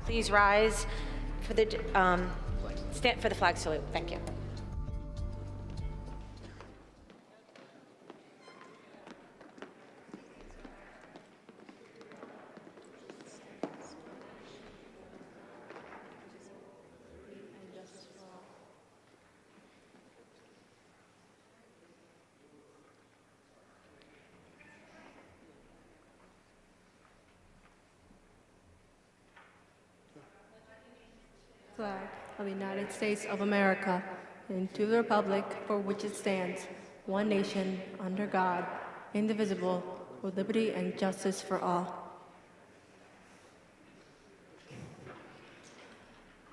Please rise for the stand for the flag salute. Thank you. Flag of the United States of America and to the republic for which it stands, one nation, under God, indivisible, with liberty and justice for all.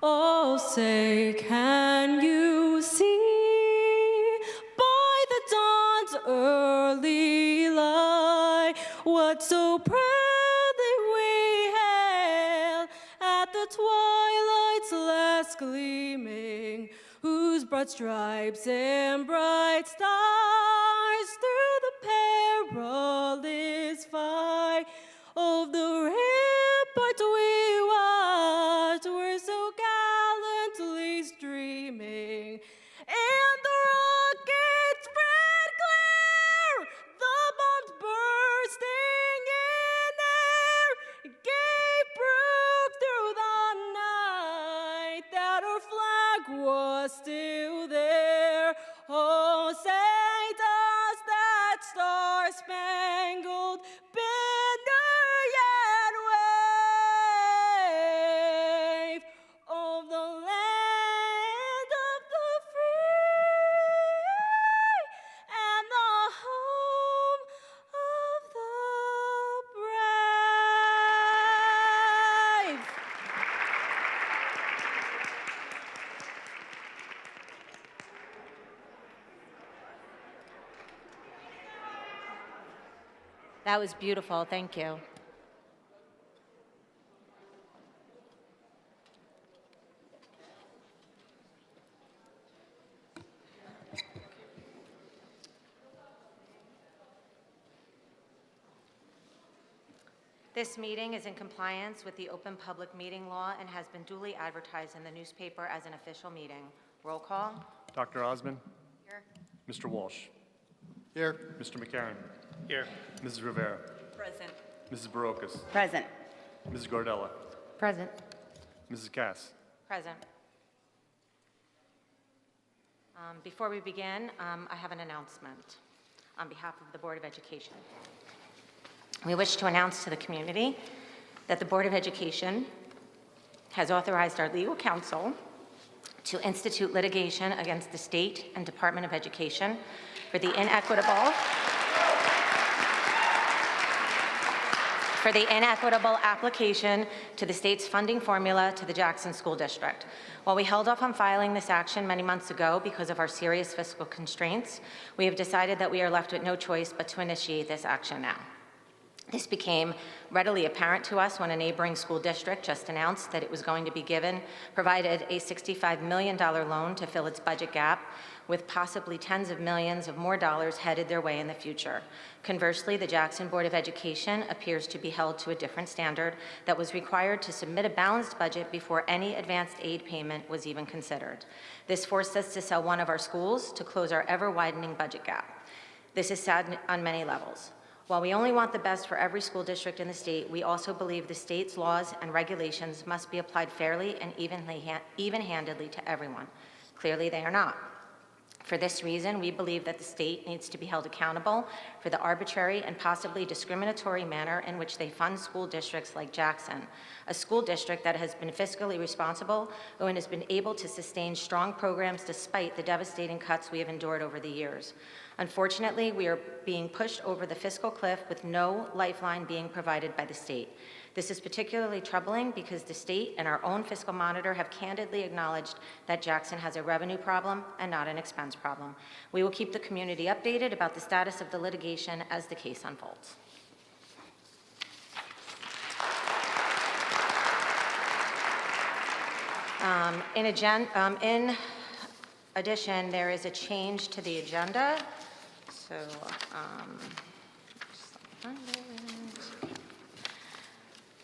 Oh, say, can you see by the dawn's early light what so proudly we hailed at the twilight's last gleaming, whose broad stripes and bright stars through the perilous fight of the rampart we watched were so gallantly streaming, and the rocket's red glare, the bombs bursting in air, gave proof through the night that our flag was still there. Oh, say does that star-spangled banner yet wave of the land of the free and the home of the brave? That was beautiful. Thank you. This meeting is in compliance with the Open Public Meeting Law and has been duly advertised in the newspaper as an official meeting. Roll call. Dr. Osmond? Here. Mr. Walsh? Here. Mr. McCarron? Here. Mrs. Rivera? Present. Mrs. Barocas? Present. Mrs. Gardella? Present. Mrs. Cass? Present. Before we begin, I have an announcement on behalf of the Board of Education. We wish to announce to the community that the Board of Education has authorized our legal counsel to institute litigation against the state and Department of Education for the inequitable application to the state's funding formula to the Jackson School District. While we held off on filing this action many months ago because of our serious fiscal constraints, we have decided that we are left with no choice but to initiate this action now. This became readily apparent to us when a neighboring school district just announced that it was going to be provided a $65 million loan to fill its budget gap, with possibly tens of millions of more dollars headed their way in the future. Conversely, the Jackson Board of Education appears to be held to a different standard that was required to submit a balanced budget before any advanced aid payment was even considered. This forced us to sell one of our schools to close our ever-widening budget gap. This is sad on many levels. While we only want the best for every school district in the state, we also believe the state's laws and regulations must be applied fairly and even-handedly to everyone. Clearly, they are not. For this reason, we believe that the state needs to be held accountable for the arbitrary and possibly discriminatory manner in which they fund school districts like Jackson, a school district that has been fiscally responsible and has been able to sustain strong programs despite the devastating cuts we have endured over the years. Unfortunately, we are being pushed over the fiscal cliff with no lifeline being provided by the state. This is particularly troubling because the state and our own fiscal monitor have candidly acknowledged that Jackson has a revenue problem and not an expense problem. We will keep the community updated about the status of the litigation as the case unfolds. In addition, there is a change to the agenda.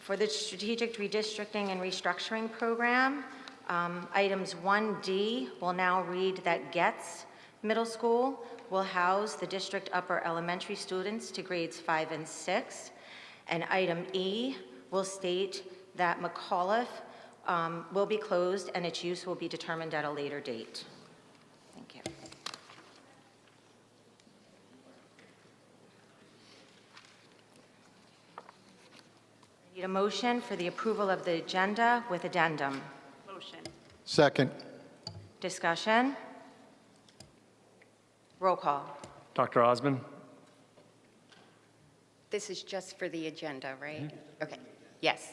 For the Strategic Redistricting and Restructuring Program, items 1D will now read that Getz Middle School will house the district upper elementary students to grades 5 and 6. And item E will state that McAuliffe will be closed and its use will be determined at a later date. Thank you. I need a motion for the approval of the agenda with addendum. Motion. Second. Discussion? Roll call. Dr. Osmond? This is just for the agenda, right? Okay. Yes.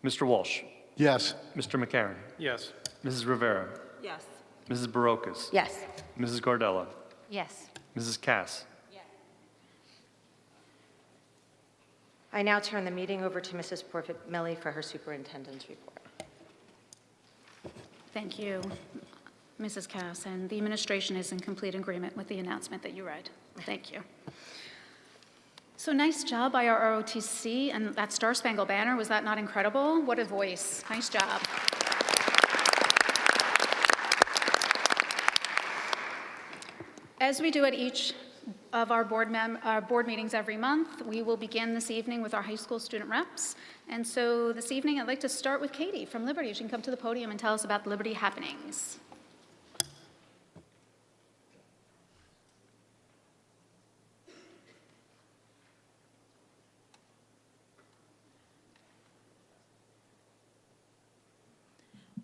Mr. Walsh? Yes. Mr. McCarron? Yes. Mrs. Rivera? Yes. Mrs. Barocas? Yes. Mrs. Gardella? Yes. Mrs. Cass? I now turn the meeting over to Mrs. Porfit-Millie for her superintendent's report. Thank you, Mrs. Cass, and the administration is in complete agreement with the announcement that you read. Thank you. So nice job by our ROTC, and that Star Spangled Banner, was that not incredible? What a voice. Nice job. As we do at each of our board meetings every month, we will begin this evening with our high school student reps. And so this evening, I'd like to start with Katie from Liberty. She can come to the podium and tell us about the Liberty happenings.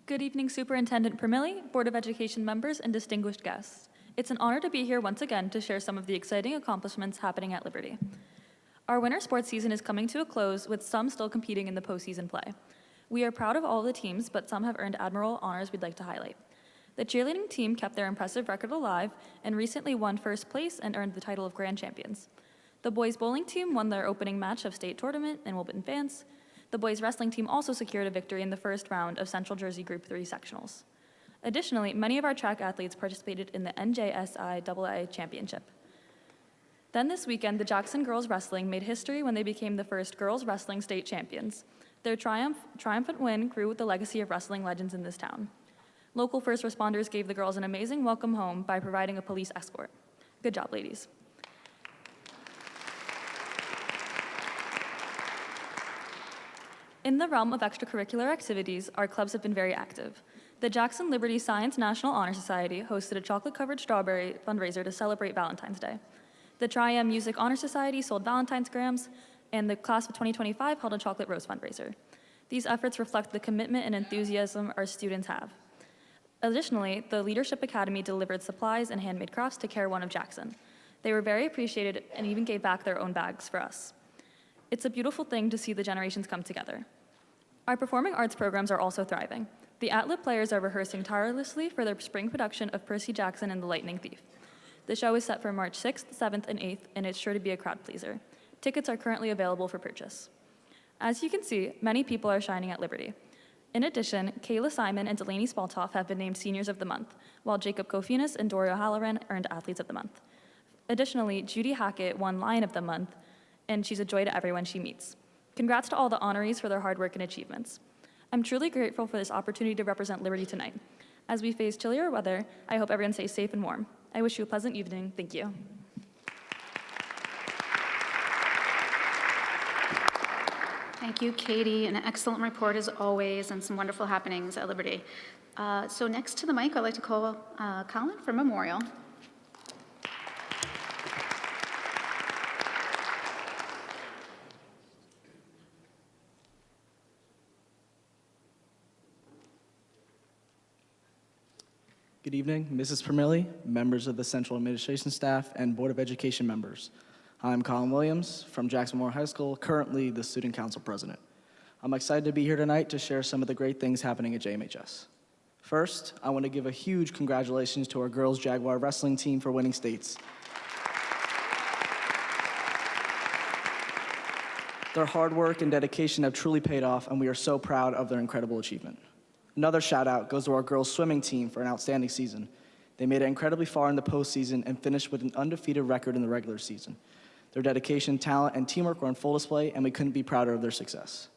Good evening, Superintendent Permilli, Board of Education members, and distinguished guests. It's an honor to be here once again to share some of the exciting accomplishments happening at Liberty. Our winter sports season is coming to a close, with some still competing in the postseason play. We are proud of all of the teams, but some have earned admirable honors we'd like to highlight. The cheerleading team kept their impressive record alive and recently won first place and earned the title of grand champions. The boys bowling team won their opening match of state tournament in Wilburton Vance. The boys wrestling team also secured a victory in the first round of Central Jersey Group 3 sectionals. Additionally, many of our track athletes participated in the NJSIAA Championship. Then this weekend, the Jackson girls wrestling made history when they became the first girls wrestling state champions. Their triumphant win grew with the legacy of wrestling legends in this town. Local first responders gave the girls an amazing welcome home by providing a police escort. Good job, ladies. In the realm of extracurricular activities, our clubs have been very active. The Jackson Liberty Science National Honor Society hosted a chocolate-covered strawberry fundraiser to celebrate Valentine's Day. The Tri-M Music Honor Society sold Valentine's grams, and the class of 2025 held a chocolate rose fundraiser. These efforts reflect the commitment and enthusiasm our students have. Additionally, the Leadership Academy delivered supplies and handmade crafts to Care One of Jackson. They were very appreciated and even gave back their own bags for us. It's a beautiful thing to see the generations come together. Our performing arts programs are also thriving. The AtLib players are rehearsing tirelessly for their spring production of Percy Jackson and the Lightning Thief. The show is set for March 6th, 7th, and 8th, and it's sure to be a crowd pleaser. Tickets are currently available for purchase. As you can see, many people are shining at Liberty. In addition, Kayla Simon and Delaney Spaltoff have been named Seniors of the Month, while Jacob Kofinas and Dorio Halloran earned Athletes of the Month. Additionally, Judy Hackett won Lion of the Month, and she's a joy to everyone she meets. Congrats to all the honorees for their hard work and achievements. I'm truly grateful for this opportunity to represent Liberty tonight. As we face chillier weather, I hope everyone stays safe and warm. I wish you a pleasant evening. Thank you. Thank you, Katie. An excellent report as always, and some wonderful happenings at Liberty. So next to the mic, I'd like to call Colin for memorial. Good evening, Mrs. Permilli, members of the Central Administration staff, and Board of Education members. I'm Colin Williams from Jackson Memorial High School, currently the Student Council President. I'm excited to be here tonight to share some of the great things happening at JMHS. First, I want to give a huge congratulations to our girls Jaguar wrestling team for winning states. Their hard work and dedication have truly paid off, and we are so proud of their incredible achievement. Another shout out goes to our girls swimming team for an outstanding season. They made it incredibly far in the postseason and finished with an undefeated record in the regular season. Their dedication, talent, and teamwork were on full display, and we couldn't be prouder of their success.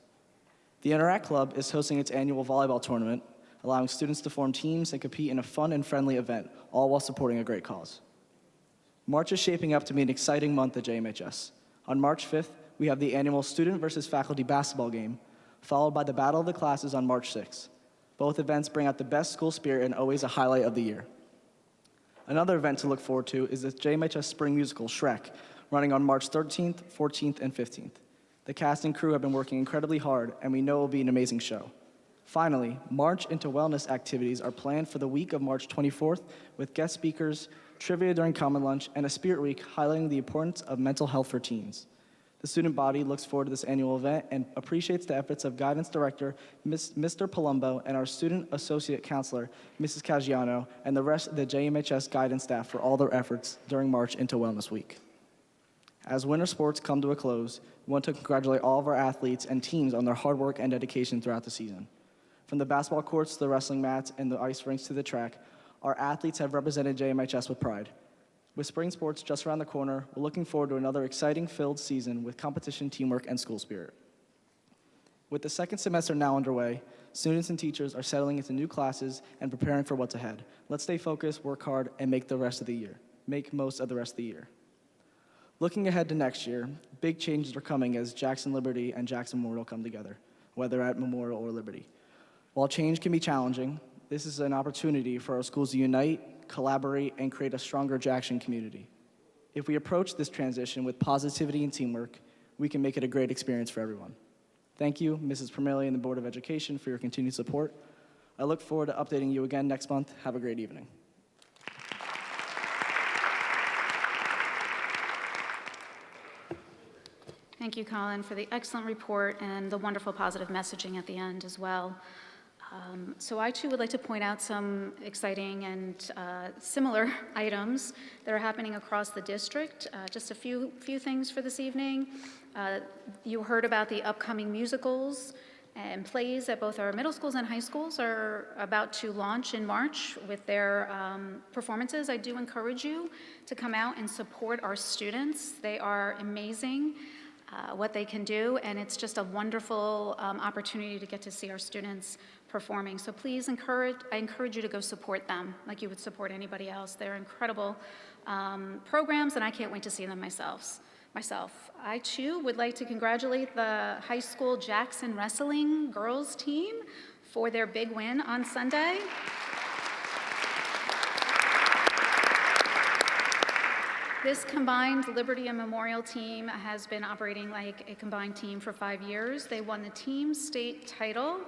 The Interact Club is hosting its annual volleyball tournament, allowing students to form teams and compete in a fun and friendly event, all while supporting a great cause. March is shaping up to be an exciting month at JMHS. On March 5th, we have the annual student versus faculty basketball game, followed by the Battle of the Classes on March 6th. Both events bring out the best school spirit and always a highlight of the year. Another event to look forward to is the JMHS Spring Musical, Shrek, running on March 13th, 14th, and 15th. The cast and crew have been working incredibly hard, and we know it will be an amazing show. Finally, March into Wellness activities are planned for the week of March 24th with guest speakers, trivia during Common Lunch, and a Spirit Week highlighting the importance of mental health for teens. The student body looks forward to this annual event and appreciates the efforts of Guidance Director Mr. Palumbo and our Student Associate Counselor, Mrs. Caggiano, and the rest of the JMHS guidance staff for all their efforts during March into Wellness Week. As winter sports come to a close, we want to congratulate all of our athletes and teams on their hard work and dedication throughout the season. From the basketball courts to the wrestling mats and the ice rinks to the track, our athletes have represented JMHS with pride. With spring sports just around the corner, we're looking forward to another exciting filled season with competition, teamwork, and school spirit. With the second semester now underway, students and teachers are settling into new classes and preparing for what's ahead. Let's stay focused, work hard, and make most of the rest of the year. Looking ahead to next year, big changes are coming as Jackson Liberty and Jackson Memorial come together, whether at Memorial or Liberty. While change can be challenging, this is an opportunity for our schools to unite, collaborate, and create a stronger Jackson community. If we approach this transition with positivity and teamwork, we can make it a great experience for everyone. Thank you, Mrs. Permilli and the Board of Education, for your continued support. I look forward to updating you again next month. Have a great evening. Thank you, Colin, for the excellent report and the wonderful positive messaging at the end as well. So I too would like to point out some exciting and similar items that are happening across the district. Just a few things for this evening. You heard about the upcoming musicals and plays at both our middle schools and high schools are about to launch in March with their performances. I do encourage you to come out and support our students. They are amazing. What they can do, and it's just a wonderful opportunity to get to see our students performing. So please I encourage you to go support them like you would support anybody else. They're incredible programs, and I can't wait to see them myself. I too would like to congratulate the high school Jackson wrestling girls team for their big win on Sunday. This combined Liberty and Memorial team has been operating like a combined team for 5 years. They won the team state title.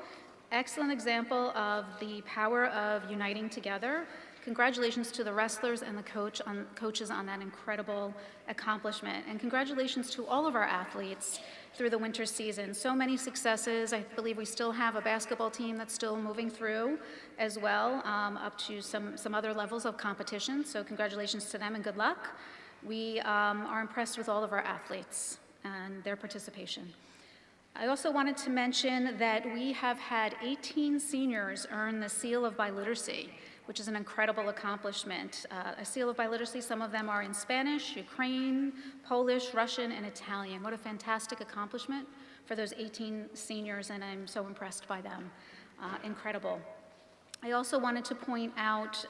Excellent example of the power of uniting together. Congratulations to the wrestlers and the coaches on that incredible accomplishment. And congratulations to all of our athletes through the winter season. So many successes. I believe we still have a basketball team that's still moving through as well, up to some other levels of competition. So congratulations to them and good luck. We are impressed with all of our athletes and their participation. I also wanted to mention that we have had 18 seniors earn the Seal of Biliteracy, which is an incredible accomplishment. A Seal of Biliteracy, some of them are in Spanish, Ukraine, Polish, Russian, and Italian. What a fantastic accomplishment for those 18 seniors, and I'm so impressed by them. Incredible. I also wanted to point out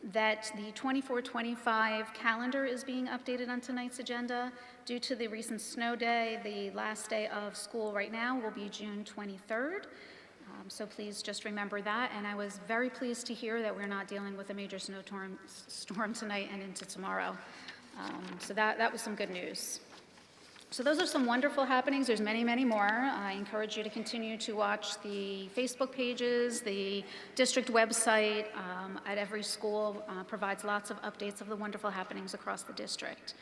that the 24-25 calendar is being updated on tonight's agenda. Due to the recent snow day, the last day of school right now will be June 23rd. So please just remember that. And I was very pleased to hear that we're not dealing with a major snowstorm tonight and into tomorrow. So that was some good news. So those are some wonderful happenings. There's many, many more. I encourage you to continue to watch the Facebook pages, the district website at every school provides lots of updates of the wonderful happenings across the district.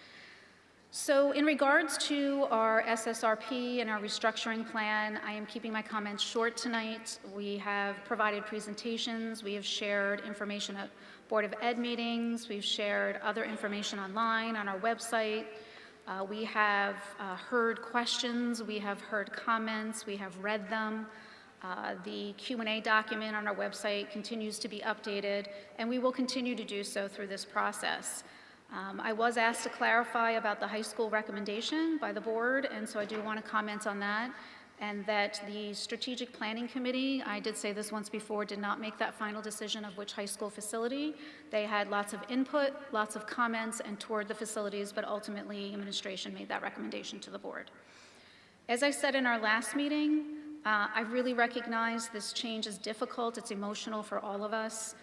So in regards to our SSRP and our restructuring plan, I am keeping my comments short tonight. We have provided presentations. We have shared information at Board of Ed meetings. We've shared other information online on our website. We have heard questions, we have heard comments, we have read them. The Q&A document on our website continues to be updated, and we will continue to do so through this process. I was asked to clarify about the high school recommendation by the board, and so I do want to comment on that. and that the Strategic Planning Committee, I did say this once before, did not make that final decision of which high school facility. They had lots of input, lots of comments, and toured the facilities, but ultimately administration made that recommendation to the board. As I said in our last meeting, I really recognize this change is difficult. It's emotional for all of us.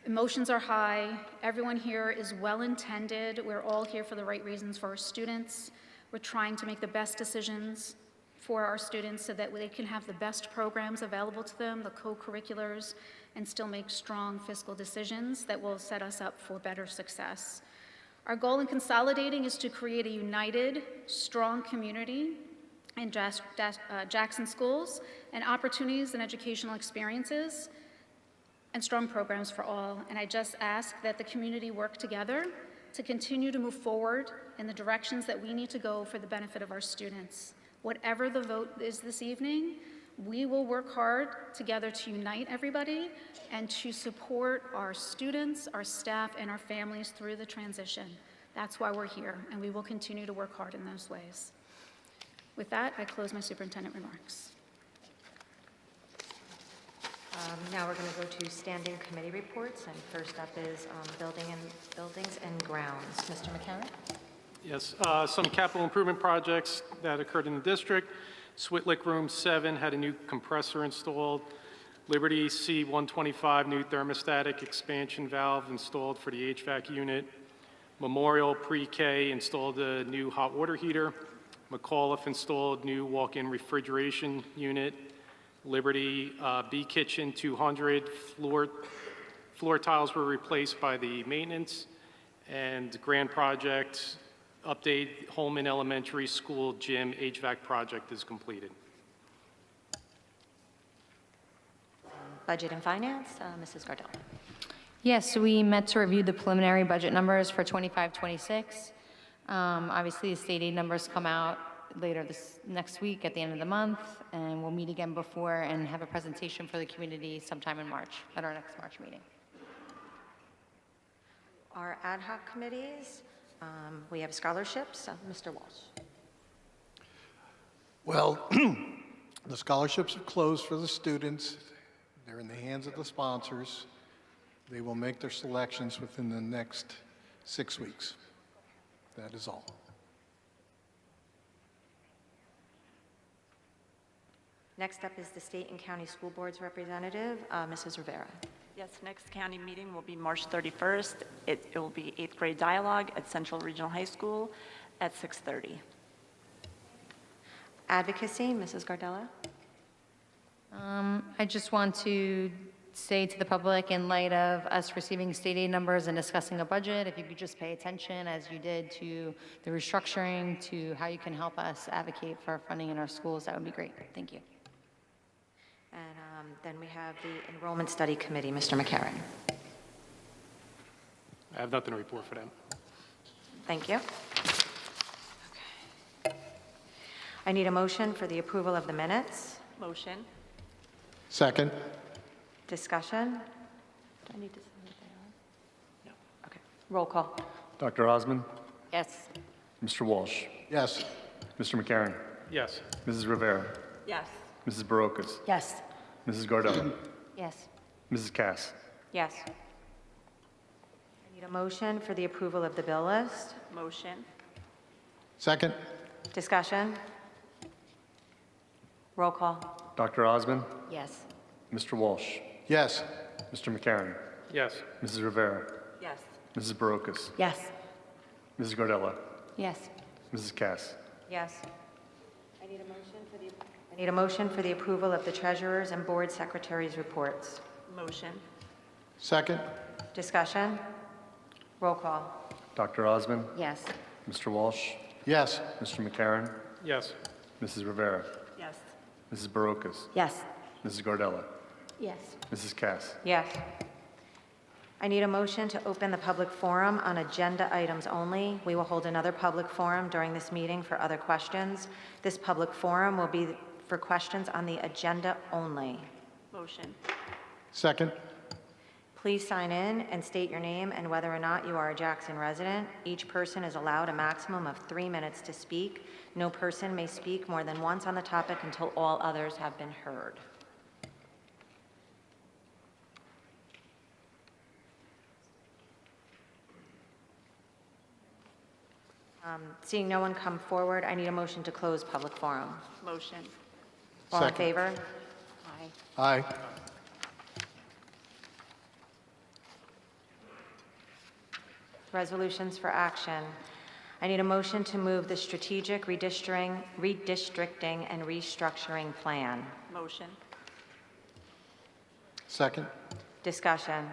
Emotions are high. Everyone here is well-intended. We're all here for the right reasons for our students. We're trying to make the best decisions for our students so that they can have the best programs available to them, the co-curriculars, and still make strong fiscal decisions that will set us up for better success. Our goal in consolidating is to create a united, strong community in Jackson schools and opportunities and educational experiences and strong programs for all. And I just ask that the community work together to continue to move forward in the directions that we need to go for the benefit of our students. Whatever the vote is this evening, we will work hard together to unite everybody and to support our students, our staff, and our families through the transition. That's why we're here, and we will continue to work hard in those ways. With that, I close my superintendent remarks. Now we're going to go to standing committee reports, and first up is buildings and grounds. Mr. McCarron? Yes, some capital improvement projects that occurred in the district. Switlick Room 7 had a new compressor installed. Liberty C-125 new thermostatic expansion valve installed for the HVAC unit. Memorial Pre-K installed a new hot water heater. McAuliffe installed new walk-in refrigeration unit. Liberty B Kitchen 200 floor tiles were replaced by the maintenance. And Grand Project update Holman Elementary School gym HVAC project is completed. Budget and Finance, Mrs. Gardella. Yes, we met to review the preliminary budget numbers for 25-26. Obviously, the state aid numbers come out later this next week at the end of the month, and we'll meet again before and have a presentation for the community sometime in March, at our next March meeting. Our ad hoc committees, we have scholarships. Mr. Walsh. Well, the scholarships are closed for the students. They're in the hands of the sponsors. They will make their selections within the next 6 weeks. That is all. Next up is the state and county school boards representative, Mrs. Rivera. Yes, next county meeting will be March 31st. It will be 8th grade dialogue at Central Regional High School at 6:30. Advocacy, Mrs. Gardella. I just want to say to the public, in light of us receiving state aid numbers and discussing a budget, if you could just pay attention, as you did, to the restructuring, to how you can help us advocate for funding in our schools, that would be great. Thank you. And then we have the Enrollment Study Committee, Mr. McCarron. I have nothing to report for them. Thank you. Okay. I need a motion for the approval of the minutes. Motion. Second. Discussion? Do I need to say what they are? No. Okay. Roll call. Dr. Osmond? Yes. Mr. Walsh? Yes. Mr. McCarron? Yes. Mrs. Rivera? Yes. Mrs. Barocas? Yes. Mrs. Gardella? Yes. Mrs. Cass? Yes. I need a motion for the approval of the bill list. Motion. Second. Discussion? Roll call. Dr. Osmond? Yes. Mr. Walsh? Yes. Mr. McCarron? Yes. Mrs. Rivera? Yes. Mrs. Barocas? Yes. Mrs. Gardella? Yes. Mrs. Cass? Yes. I need a motion for the approval of the treasurer's and board secretary's reports. Motion. Second. Discussion? Roll call. Dr. Osmond? Yes. Mr. Walsh? Yes. Mr. McCarron? Yes. Mrs. Rivera? Yes. Mrs. Barocas? Yes. Mrs. Gardella? Yes. Mrs. Cass? Yes. I need a motion to open the public forum on agenda items only. We will hold another public forum during this meeting for other questions. This public forum will be for questions on the agenda only. Motion. Second. Please sign in and state your name and whether or not you are a Jackson resident. Each person is allowed a maximum of 3 minutes to speak. No person may speak more than once on the topic until all others have been heard. Seeing no one come forward, I need a motion to close public forum. Motion. All in Second. favor? Aye. Resolutions for action. I need a motion to move the strategic redistricting and restructuring plan. Motion. Second. Discussion.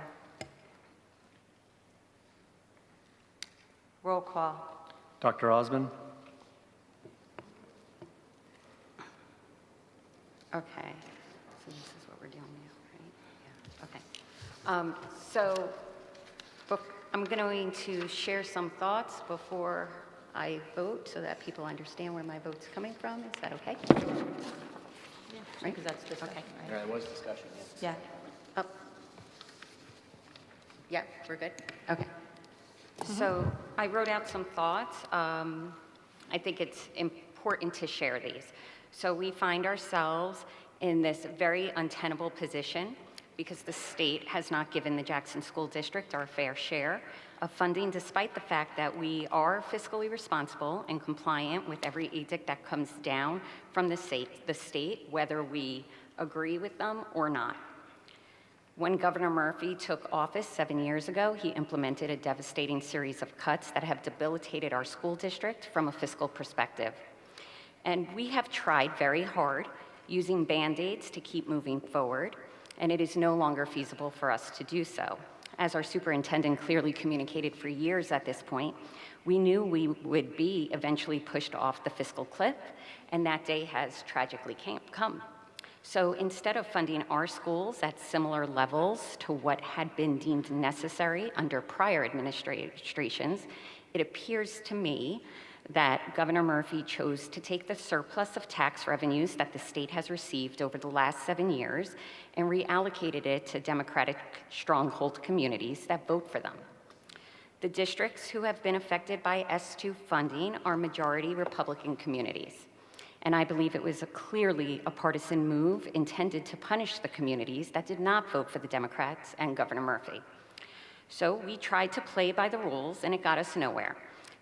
Roll call. Dr. Osmond? Okay, so this is what we're doing now, right? Yeah, okay. So I'm going to share some thoughts before I vote so that people understand where my vote's coming from. Is that okay? Right? Because that's just, okay. There was discussion, Yeah. Oh. Yeah, we're good? Okay. So I wrote out some thoughts. I think it's important to share these. So we find ourselves in this very untenable position because the state has not given the Jackson School District our fair share of funding, despite the fact that we are fiscally responsible and compliant with every edict that comes down from the state, whether we agree with them or not. When Governor Murphy took office 7 years ago, he implemented a devastating series of cuts that have debilitated our school district from a fiscal perspective. And we have tried very hard using Band-Aids to keep moving forward, and it is no longer feasible for us to do so. As our superintendent clearly communicated for years at this point, we knew we would be eventually pushed off the fiscal cliff, and that day has tragically come. So instead of funding our schools at similar levels to what had been deemed necessary under prior administrations, it appears to me that Governor Murphy chose to take the surplus of tax revenues that the state has received over the last 7 years and reallocated it to Democratic stronghold communities that vote for them. The districts who have been affected by S2 funding are majority Republican communities. And I believe it was clearly a partisan move intended to punish the communities that did not vote for the Democrats and Governor Murphy. So we tried to play by the rules, and it got us nowhere.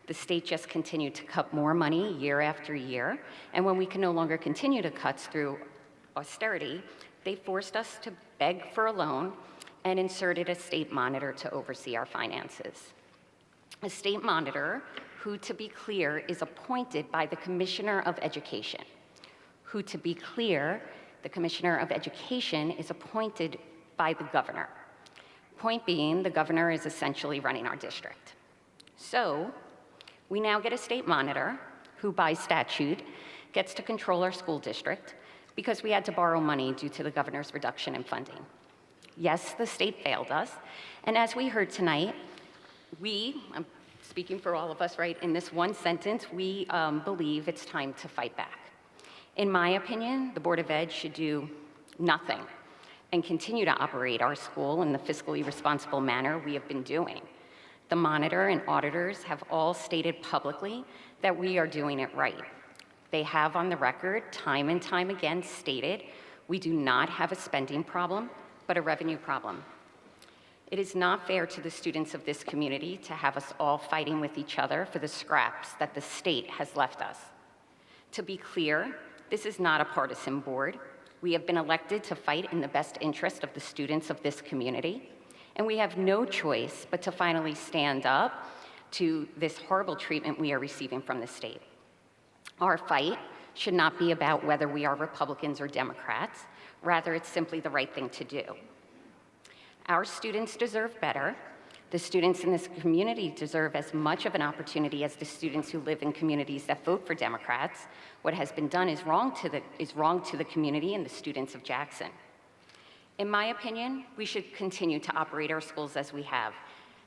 The state just continued to cut more money year after year, and when we can no longer continue to cuts through austerity, they forced us to beg for a loan and inserted a state monitor to oversee our finances. A state monitor who, to be clear, is appointed by the Commissioner of Education. Who, to be clear, the Commissioner of Education is appointed by the governor. Point being, the governor is essentially running our district. So, we now get a state monitor who, by statute, gets to control our school district because we had to borrow money due to the governor's reduction in funding. Yes, the state failed us, and as we heard tonight, I'm speaking for all of us, right, in this one sentence, we believe it's time to fight back. In my opinion, the Board of Ed should do nothing and continue to operate our school in the fiscally responsible manner we have been doing. The monitor and auditors have all stated publicly that we are doing it right. They have on the record, time and time again, stated we do not have a spending problem, but a revenue problem. It is not fair to the students of this community to have us all fighting with each other for the scraps that the state has left us. To be clear, this is not a partisan board. We have been elected to fight in the best interest of the students of this community, and we have no choice but to finally stand up to this horrible treatment we are receiving from the state. Our fight should not be about whether we are Republicans or Democrats. Rather, it's simply the right thing to do. Our students deserve better. The students in this community deserve as much of an opportunity as the students who live in communities that vote for Democrats. What has been done is wrong to the community and the students of Jackson. In my opinion, we should continue to operate our schools as we have.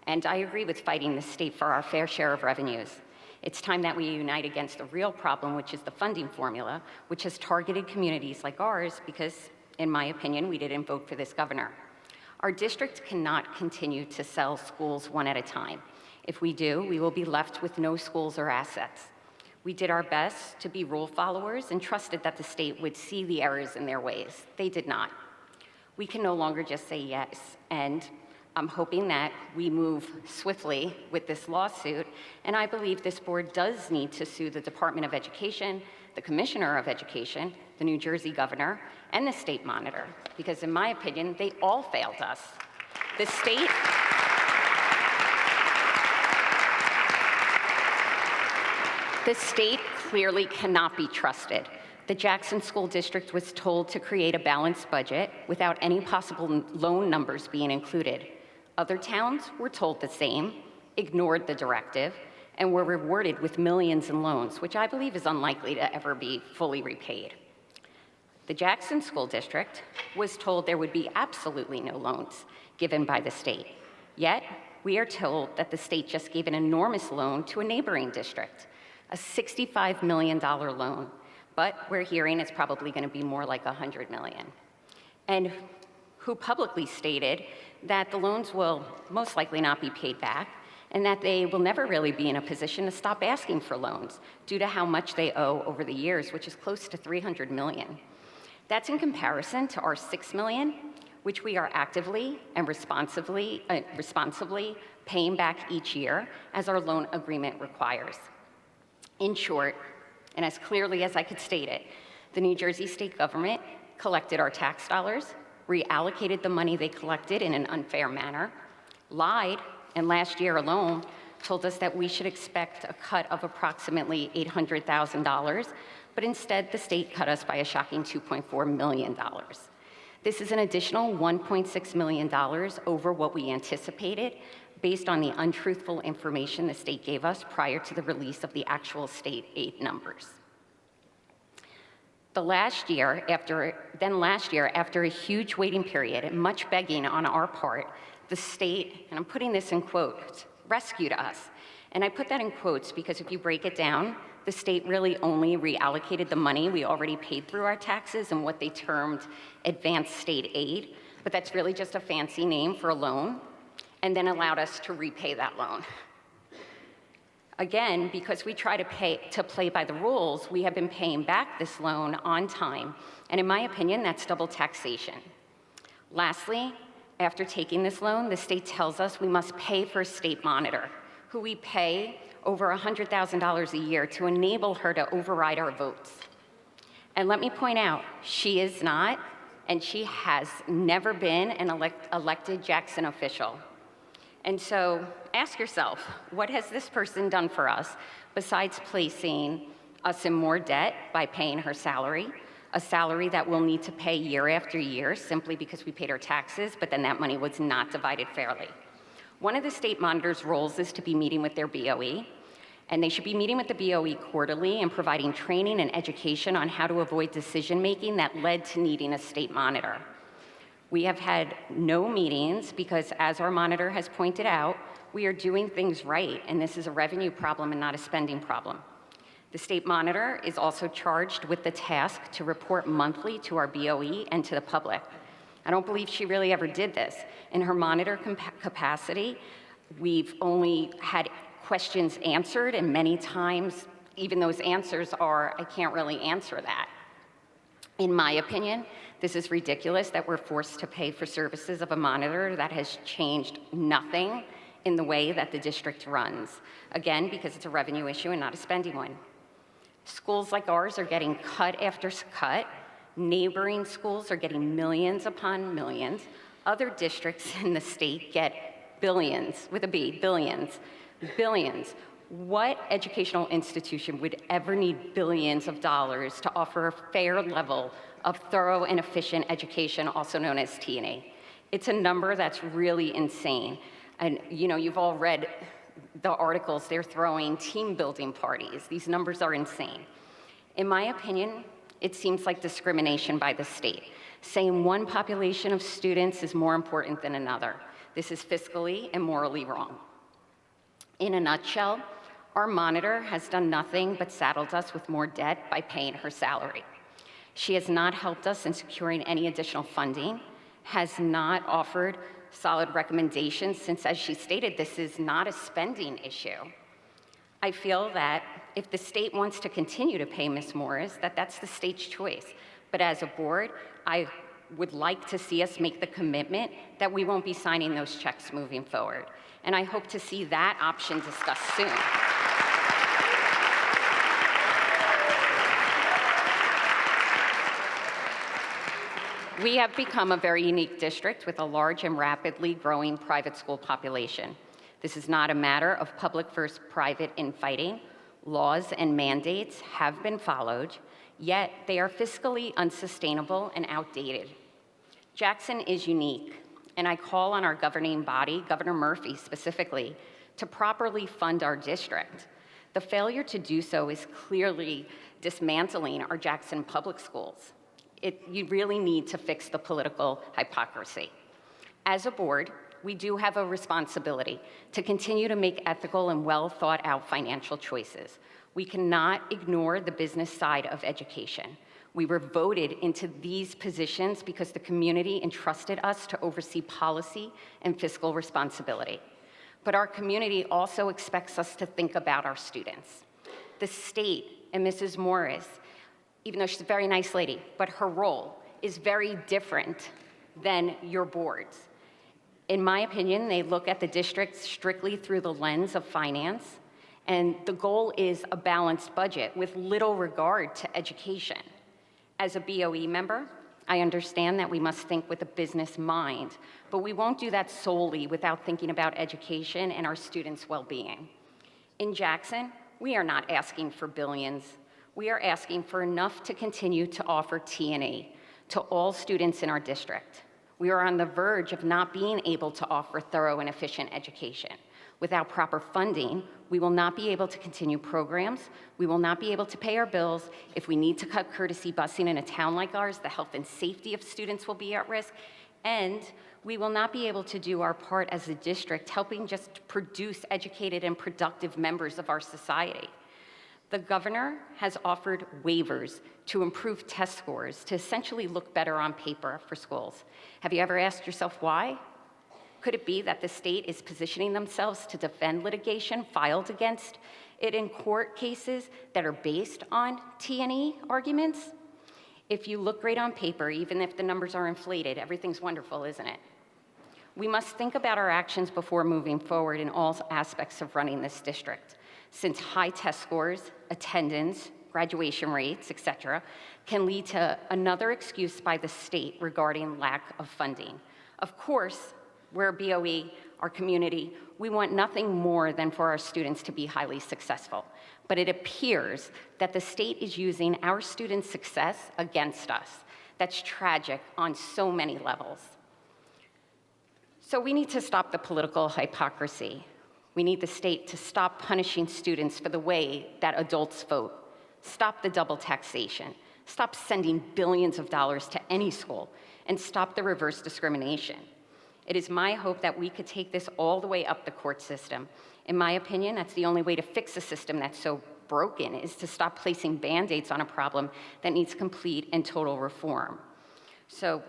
And I agree with fighting the state for our fair share of revenues. It's time that we unite against the real problem, which is the funding formula, which has targeted communities like ours because, in my opinion, we didn't vote for this governor. Our district cannot continue to sell schools one at a time. If we do, we will be left with no schools or assets. We did our best to be rule followers and trusted that the state would see the errors in their ways. They did not. We can no longer just say yes, and I'm hoping that we move swiftly with this lawsuit, and I believe this board does need to sue the Department of Education, the Commissioner of Education, the New Jersey governor, and the state monitor, because in my opinion, they all failed us. The state clearly cannot be trusted. The Jackson School District was told to create a balanced budget without any possible loan numbers being included. Other towns were told the same, ignored the directive, and were rewarded with millions in loans, which I believe is unlikely to ever be fully repaid. The Jackson School District was told there would be absolutely no loans given by the state. Yet, we are told that the state just gave an enormous loan to a neighboring district, a $65 million loan, but we're hearing it's probably going to be more like $100 million. And who publicly stated that the loans will most likely not be paid back and that they will never really be in a position to stop asking for loans due to how much they owe over the years, which is close to $300 million. That's in comparison to our $6 million, which we are actively and responsibly paying back each year as our loan agreement requires. In short, and as clearly as I could state it, the New Jersey state government collected our tax dollars, reallocated the money they collected in an unfair manner, lied, and last year alone told us that we should expect a cut of approximately $800,000, but instead the state cut us by a shocking $2.4 million. This is an additional $1.6 million over what we anticipated based on the untruthful information the state gave us prior to the release of the actual state aid numbers. Last year, after a huge waiting period and much begging on our part, the state, and I'm putting this in quotes, rescued us. And I put that in quotes because if you break it down, the state really only reallocated the money we already paid through our taxes and what they termed advanced state aid, but that's really just a fancy name for a loan, and then allowed us to repay that loan. Again, because we try to play by the rules, we have been paying back this loan on time, and in my opinion, that's double taxation. Lastly, after taking this loan, the state tells us we must pay for a state monitor, who we pay over $100,000 a year to enable her to override our votes. And let me point out, she is not, and she has never been an elected Jackson official. And so ask yourself, what has this person done for us besides placing us in more debt by paying her salary, a salary that we'll need to pay year after year simply because we paid our taxes, but then that money was not divided fairly? One of the state monitor's roles is to be meeting with their BOE, and they should be meeting with the BOE quarterly and providing training and education on how to avoid decision-making that led to needing a state monitor. We have had no meetings because, as our monitor has pointed out, we are doing things right, and this is a revenue problem and not a spending problem. The state monitor is also charged with the task to report monthly to our BOE and to the public. I don't believe she really ever did this. In her monitor capacity, we've only had questions answered, and many times, even those answers are, I can't really answer that. In my opinion, this is ridiculous that we're forced to pay for services of a monitor that has changed nothing in the way that the district runs. Again, because it's a revenue issue and not a spending one. Schools like ours are getting cut after cut. Neighboring schools are getting millions upon millions. Other districts in the state get billions, with a B, billions. What educational institution would ever need billions of dollars to offer a fair level of thorough and efficient education, also known as T&E? It's a number that's really insane. And you've all read the articles, they're throwing team building parties. These numbers are insane. In my opinion, it seems like discrimination by the state, saying one population of students is more important than another. This is fiscally and morally wrong. In a nutshell, our monitor has done nothing but saddled us with more debt by paying her salary. She has not helped us in securing any additional funding, has not offered solid recommendations since, as she stated, this is not a spending issue. I feel that if the state wants to continue to pay Ms. Morris, that's the state's choice. But as a board, I would like to see us make the commitment that we won't be signing those checks moving forward. And I hope to see that option discussed soon. We have become a very unique district with a large and rapidly growing private school population. This is not a matter of public versus private infighting. Laws and mandates have been followed, yet they are fiscally unsustainable and outdated. Jackson is unique, and I call on our governing body, Governor Murphy specifically, to properly fund our district. The failure to do so is clearly dismantling our Jackson public schools. You really need to fix the political hypocrisy. As a board, we do have a responsibility to continue to make ethical and well thought out financial choices. We cannot ignore the business side of education. We were voted into these positions because the community entrusted us to oversee policy and fiscal responsibility. But our community also expects us to think about our students. The state and Mrs. Morris, even though she's a very nice lady, but her role is very different than your boards. In my opinion, they look at the district strictly through the lens of finance, and the goal is a balanced budget with little regard to education. As a BOE member, I understand that we must think with a business mind, but we won't do that solely without thinking about education and our students' well-being. In Jackson, we are not asking for billions. We are asking for enough to continue to offer T&E to all students in our district. We are on the verge of not being able to offer thorough and efficient education. Without proper funding, we will not be able to continue programs. We will not be able to pay our bills. If we need to cut courtesy busing in a town like ours, the health and safety of students will be at risk. And we will not be able to do our part as a district, helping just produce educated and productive members of our society. The governor has offered waivers to improve test scores to essentially look better on paper for schools. Have you ever asked yourself why? Could it be that the state is positioning themselves to defend litigation filed against it in court cases that are based on T&E arguments? If you look great on paper, even if the numbers are inflated, everything's wonderful, isn't it? We must think about our actions before moving forward in all aspects of running this district, since high test scores, attendance, graduation rates, et cetera, can lead to another excuse by the state regarding lack of funding. Of course, we're BOE, our community, we want nothing more than for our students to be highly successful. But it appears that the state is using our students' success against us. That's tragic on so many levels. So we need to stop the political hypocrisy. We need the state to stop punishing students for the way that adults vote. Stop the double taxation. Stop sending billions of dollars to any school, and stop the reverse discrimination. It is my hope that we could take this all the way up the court system. In my opinion, that's the only way to fix a system that's so broken, is to stop placing Band-Aids on a problem that needs complete and total reform. So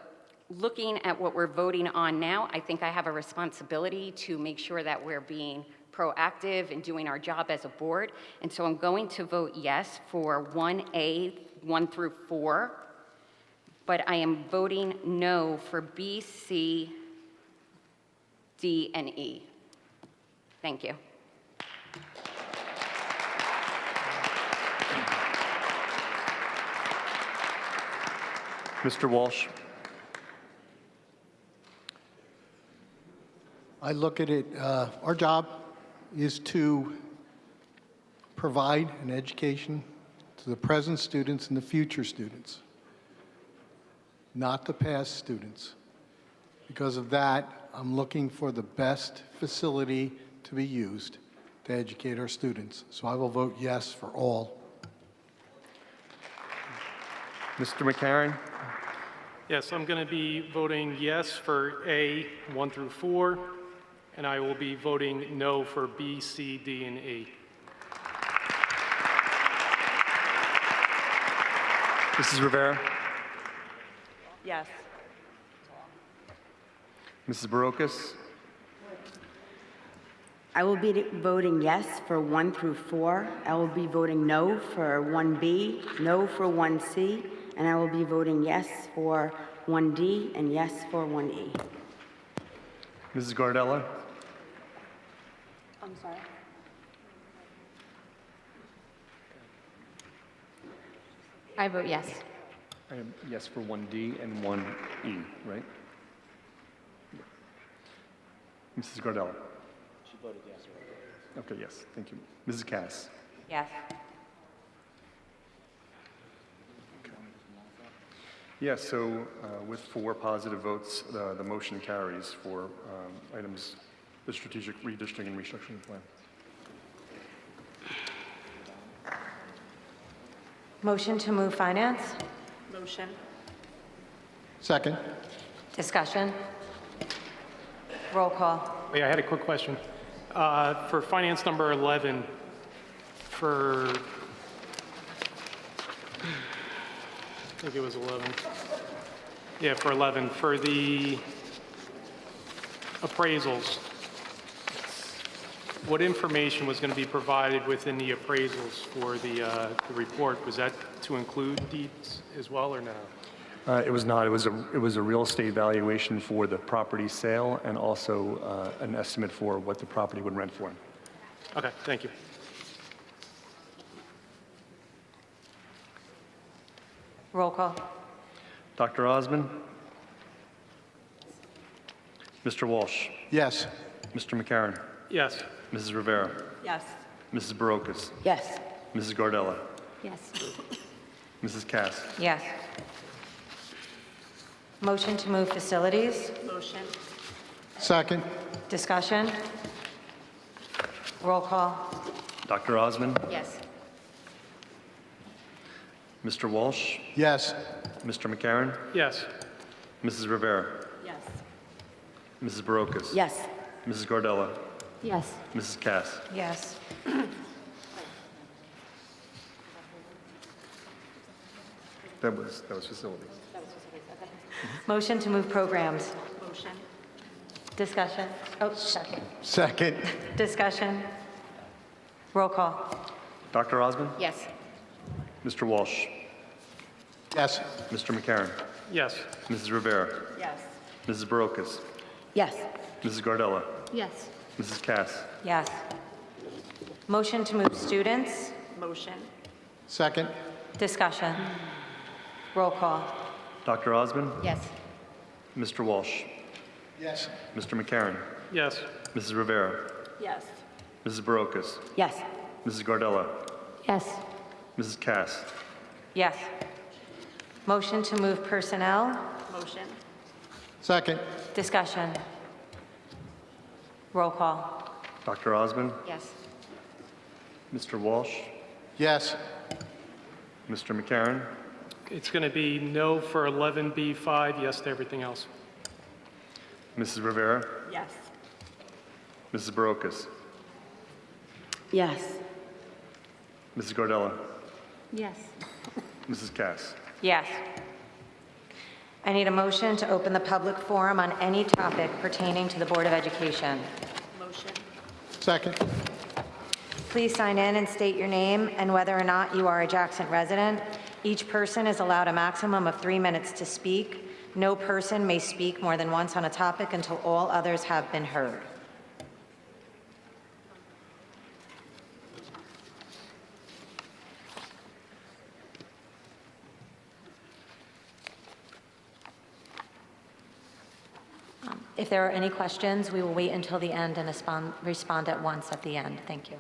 looking at what we're voting on now, I think I have a responsibility to make sure that we're being proactive and doing our job as a board. And so I'm going to vote yes for 1A, 1 through 4, but I am voting no for B, C, D, and E. Thank you. Mr. Walsh. I look at it, our job is to provide an education to the present students and the future students, not the past students. Because of that, I'm looking for the best facility to be used to educate our students. So I will vote yes for all. Mr. McCarron. Yes, I'm going to be voting yes for A, 1 through 4, and I will be voting no for B, C, D, and E. Mrs. Rivera. Yes. Mrs. Barocas? I will be voting yes for 1 through 4. I will be voting no for 1B, no for 1C, and I will be voting yes for 1D and yes for 1E. Mrs. Gardella? I'm sorry. I vote yes. I am yes for 1D and 1E, right? Mrs. Gardella? She voted yes. Okay, yes, thank you. Mrs. Cass? Yes. Yes, so with 4 positive votes, the motion carries for items, the strategic redistricting and restructuring plan. Motion to move finance? Motion. Second. Discussion? Roll call. Wait, I had a quick question. For finance number 11, I think it was 11. Yeah, for 11, for the appraisals, what information was going to be provided within the appraisals for the report? Was that to include deeds as well, or no? It was not. It was a real estate valuation for the property sale and also an estimate for what the property would rent for. Okay, thank you. Roll call. Dr. Osmond? Mr. Walsh? Yes. Mr. McCarron? Yes. Mrs. Rivera? Yes. Mrs. Barocas? Yes. Mrs. Gardella? Yes. Mrs. Cass? Yes. Motion to move facilities? Motion. Second. Discussion? Roll call. Dr. Osmond? Yes. Mr. Walsh? Yes. Mr. McCarron? Yes. Mrs. Rivera? Yes. Mrs. Barocas? Yes. Mrs. Gardella? Yes. Mrs. Cass? Yes. That was facilities. Motion to move programs? Motion. Discussion? Oh, second. Second. Discussion? Roll call. Dr. Osmond? Yes. Mr. Walsh? Yes. Mr. McCarron? Yes. Mrs. Rivera? Yes. Mrs. Barocas? Yes. Mrs. Gardella? Yes. Mrs. Cass? Yes. Motion to move students? Motion. Second. Discussion? Roll call. Dr. Osmond? Yes. Mr. Walsh? Yes. Mr. McCarron? Yes. Mrs. Rivera? Yes. Mrs. Barocas? Yes. Mrs. Gardella? Yes. Mrs. Cass? Yes. Motion to move personnel? Motion. Second. Discussion? Roll call. Dr. Osmond? Yes. Mr. Walsh? Yes. Mr. McCarron? It's going to be no for 11B5, yes to everything else. Mrs. Rivera? Yes. Mrs. Barocas? Yes. Mrs. Gardella? Yes. Mrs. Cass? Yes. I need a motion to open the public forum on any topic pertaining to the Board of Education. Motion. Second. Please sign in and state your name and whether or not you are a Jackson resident. Each person is allowed a maximum of 3 minutes to speak. No person may speak more than once on a topic until all others have been heard. If there are any questions, we will wait until the end and respond at once at the end. Thank you.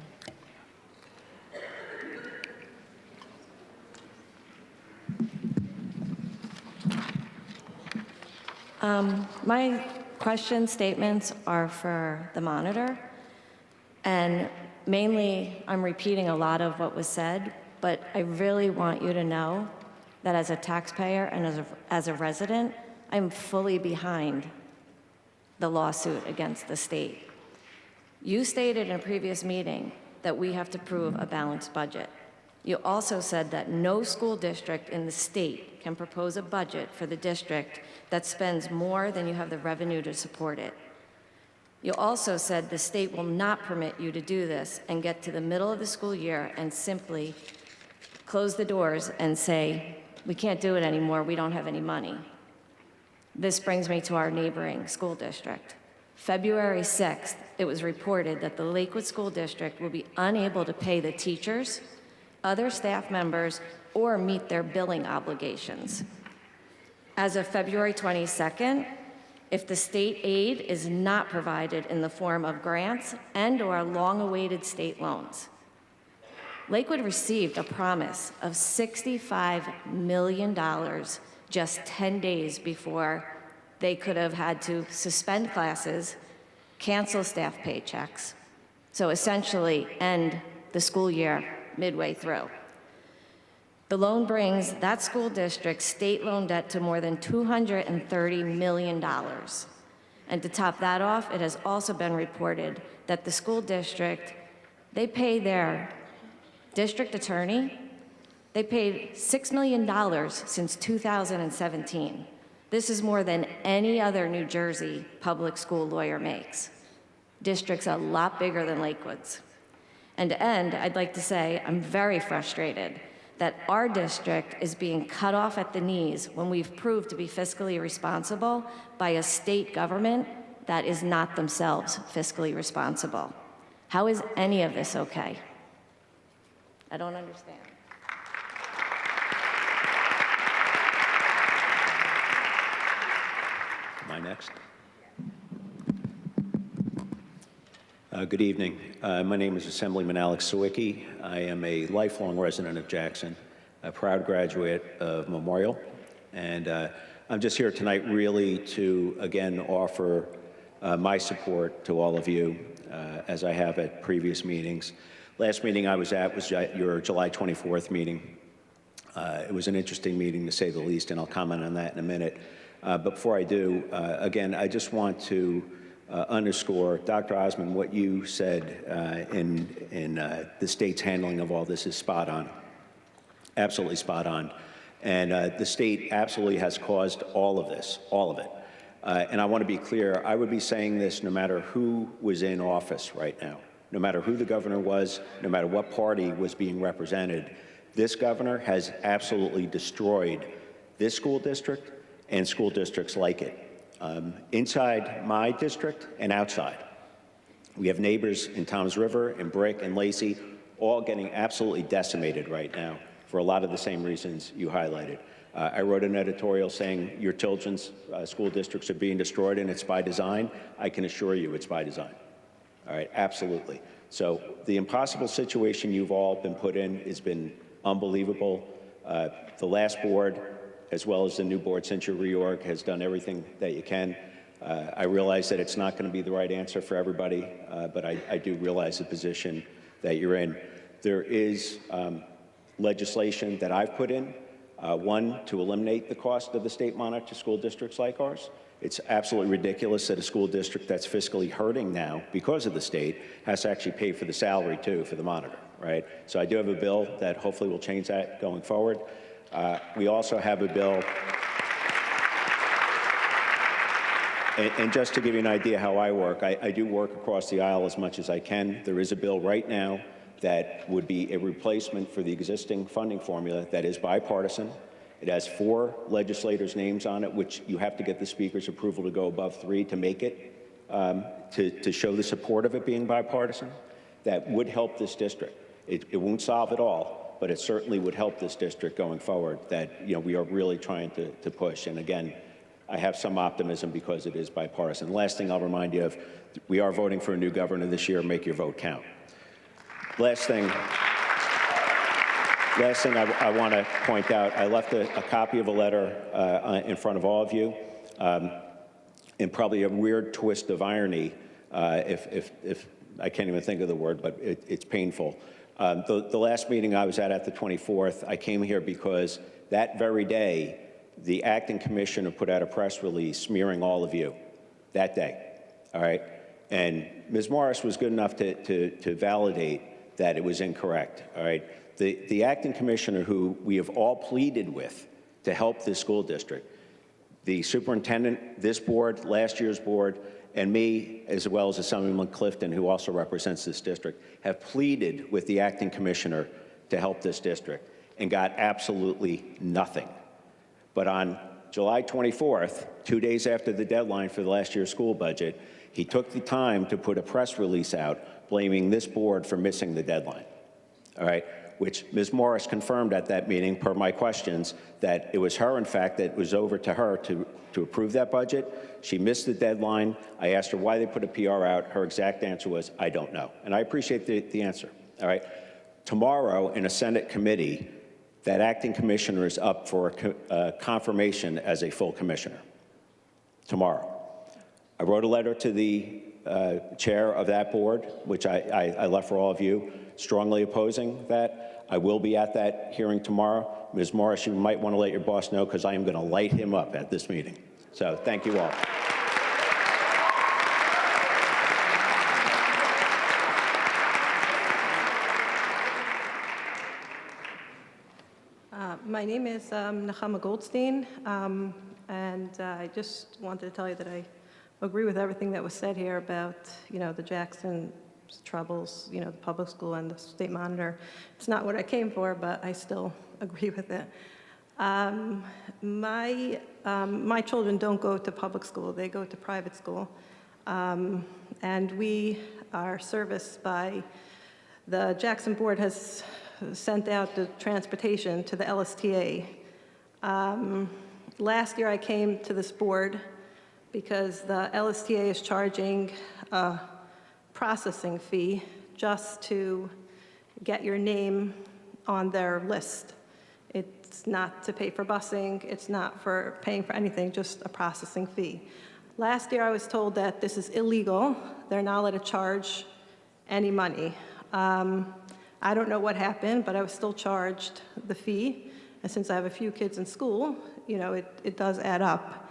My question statements are for the monitor, and mainly I'm repeating a lot of what was said, but I really want you to know that as a taxpayer and as a resident, I'm fully behind the lawsuit against the state. You stated in a previous meeting that we have to prove a balanced budget. You also said that no school district in the state state can propose a budget for the district that spends more than you have the revenue to support it. You also said the state will not permit you to do this and get to the middle of the school year and simply close the doors and say, we can't do it anymore, we don't have any money. This brings me to our neighboring school district. February 6th, it was reported that the Lakewood School District will be unable to pay the teachers, other staff members, or meet their billing obligations. As of February 22nd, if the state aid is not provided in the form of grants and/or long-awaited state loans. Lakewood received a promise of $65 million just 10 days before they could have had to suspend classes, cancel staff paychecks, so essentially end the school year midway through. The loan brings that school district's state loan debt to more than $230 million. And to top that off, it has also been reported that the school district, they pay their district attorney, they paid $6 million since 2017. This is more than any other New Jersey public school lawyer makes. District's a lot bigger than Lakewood's. And to end, I'd like to say I'm very frustrated that our district is being cut off at the knees when we've proved to be fiscally responsible by a state government that is not themselves fiscally responsible. How is any of this okay? I don't understand. Am I next? Good evening. My name is Assemblyman Alex Sawicki. I am a lifelong resident of Jackson, a proud graduate of Memorial, and I'm just here tonight really to, again, offer my support to all of you, as I have at previous meetings. Last meeting I was at was your July 24th meeting. It was an interesting meeting, to say the least, and I'll comment on that in a minute. But before I do, again, I just want to underscore, Dr. Osmond, what you said in the state's handling of all this is spot on, absolutely spot on. And the state absolutely has caused all of this, all of it. And I want to be clear, I would be saying this no matter who was in office right now, no matter who the governor was, no matter what party was being represented. This governor has absolutely destroyed this school district and school districts like it. Inside my district and outside. We have neighbors in Toms River and Brick and Lacey all getting absolutely decimated right now for a lot of the same reasons you highlighted. I wrote an editorial saying your children's school districts are being destroyed and it's by design. I can assure you it's by design. All right, absolutely. So the impossible situation you've all been put in has been unbelievable. The last board, as well as the new board since your reorg, has done everything that you can. I realize that it's not going to be the right answer for everybody, but I do realize the position that you're in. There is legislation that I've put in, one, to eliminate the cost of the state monitor to school districts like ours. It's absolutely ridiculous that a school district that's fiscally hurting now because of the state has to actually pay for the salary too for the monitor, right? So I do have a bill that hopefully will change that going forward. We also have a bill, and just to give you an idea how I work, I do work across the aisle as much as I can. There is a bill right now that would be a replacement for the existing funding formula that is bipartisan. It has 4 legislators' names on it, which you have to get the Speaker's approval to go above 3 to make it, to show the support of it being bipartisan. That would help this district. It won't solve it all, but it certainly would help this district going forward that, you know, we are really trying to push. And again, I have some optimism because it is bipartisan. Last thing I'll remind you of, we are voting for a new governor this year. Make your vote count. Last thing I want to point out, I left a copy of a letter in front of all of you, and probably a weird twist of irony, if I can't even think of the word, but it's painful. The last meeting I was at the 24th, I came here because that very day, the acting commissioner put out a press release smearing all of you that day, all right? And Ms. Morris was good enough to validate that it was incorrect, all right? The acting commissioner, who we have all pleaded with to help this school district. The superintendent, this board, last year's board, and me, as well as Assemblyman Clifton, who also represents this district, have pleaded with the acting commissioner to help this district and got absolutely nothing. But on July 24th, 2 days after the deadline for the last year's school budget, he took the time to put a press release out blaming this board for missing the deadline, all right? Which Ms. Morris confirmed at that meeting, per my questions, that it was her, in fact, that it was over to her to approve that budget. She missed the deadline. I asked her why they put a PR out. Her exact answer was, I don't know. And I appreciate the answer, all right? Tomorrow, in a Senate committee, that acting commissioner is up for a confirmation as a full commissioner. Tomorrow. I wrote a letter to the chair of that board, which I left for all of you, strongly opposing that. I will be at that hearing tomorrow. Ms. Morris, you might want to let your boss know because I am going to light him up at this meeting. So thank you all. My name is Nechama Goldstein, and I just wanted to tell you that I agree with everything that was said here about, the Jackson troubles, the public school and the state monitor. It's not what I came for, but I still agree with it. My children don't go to public school, they go to private school. And we are serviced by, the Jackson board has sent out the transportation to the LSTA. Last year I came to this board because the LSTA is charging a processing fee just to get your name on their list. It's not to pay for busing, it's not for paying for anything, just a processing fee. Last year I was told that this is illegal. They're not allowed to charge any money. I don't know what happened, but I was still charged the fee. And since I have a few kids in school, it does add up.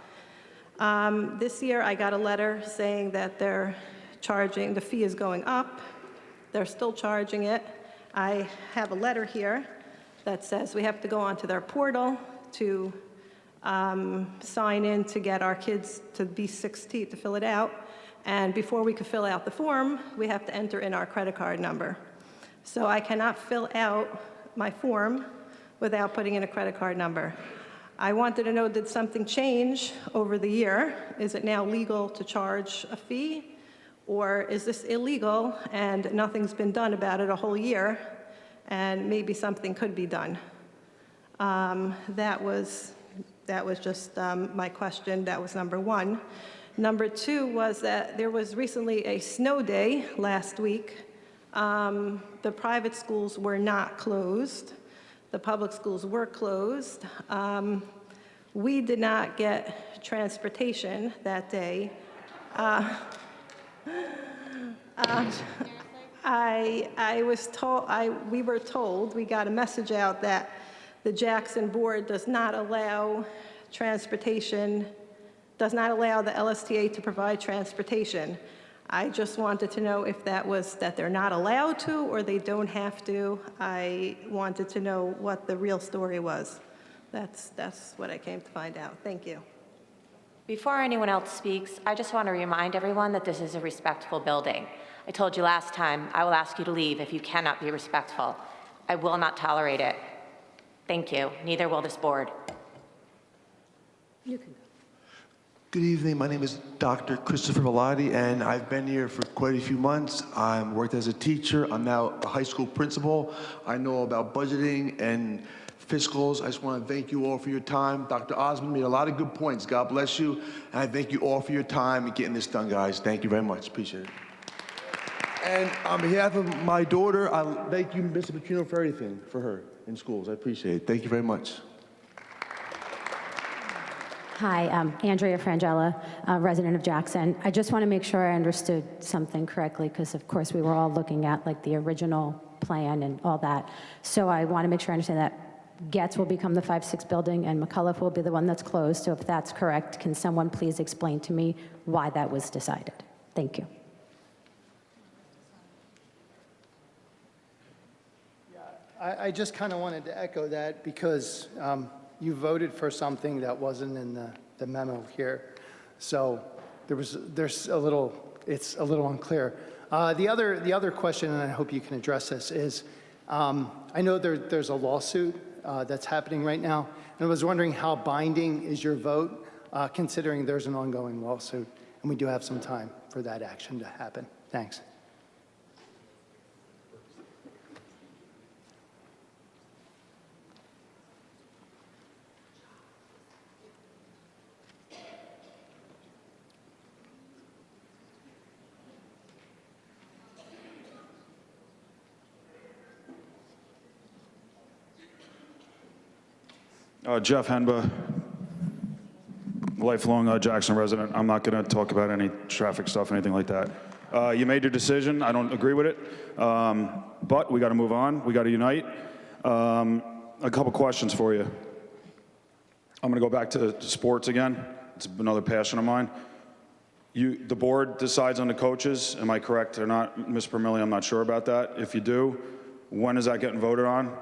This year I got a letter saying that they're charging, the fee is going up. They're still charging it. I have a letter here that says we have to go onto their portal to sign in to get our kids to be 16, to fill it out. And before we could fill out the form, we have to enter in our credit card number. So I cannot fill out my form without putting in a credit card number. I wanted to know, did something change over the year? Is it now legal to charge a fee? Or is this illegal and nothing's been done about it a whole year and maybe something could be done? That was just my question. That was number one. Number two was that there was recently a snow day last week. The private schools were not closed. The public schools were closed. We did not get transportation that day. We were told, we got a message out that the Jackson board does not allow transportation, does not allow the LSTA to provide transportation. I just wanted to know if that was that they're not allowed to or they don't have to. I wanted to know what the real story was. That's what I came to find out. Thank you. Before anyone else speaks, I just want to remind everyone that this is a respectful building. I told you last time, I will ask you to leave if you cannot be respectful. I will not tolerate it. Thank you. Neither will this board. You can go. Good evening. My name is Dr. Christopher Velati, and I've been here for quite a few months. I've worked as a teacher. I'm now a high school principal. I know about budgeting and fiscals. I just want to thank you all for your time. Dr. Osmond made a lot of good points. God bless you. And I thank you all for your time and getting this done, guys. Thank you very much. Appreciate it. And on behalf of my daughter, I thank you, Mr. Petrino, for everything for her in schools. I appreciate it. Thank you very much. Hi, Andrea Frangella, resident of Jackson. I just want to make sure I understood something correctly because, of course, we were all looking at like the original plan and all that. So I want to make sure I understand that Getz will become the 5-6 building and McCullough will be the one that's closed. So if that's correct, can someone please explain to me why that was decided? Thank you. I just kind of wanted to echo that because you voted for something that wasn't in the memo here. So there's a little, it's a little unclear. The other question, and I hope you can address this, is I know there's a lawsuit that's happening right now, and I was wondering how binding is your vote, considering there's an ongoing lawsuit, and we do have some time for that action to happen. Thanks. Jeff Henba, lifelong Jackson resident. I'm not going to talk about any traffic stuff, anything like that. You made your decision. I don't agree with it. But we got to move on. We got to unite. A couple questions for you. I'm going to go back to sports again. It's another passion of mine. The board decides on the coaches. Am I correct or not? Ms. Permilli, I'm not sure about that. If you do, when is that getting voted on?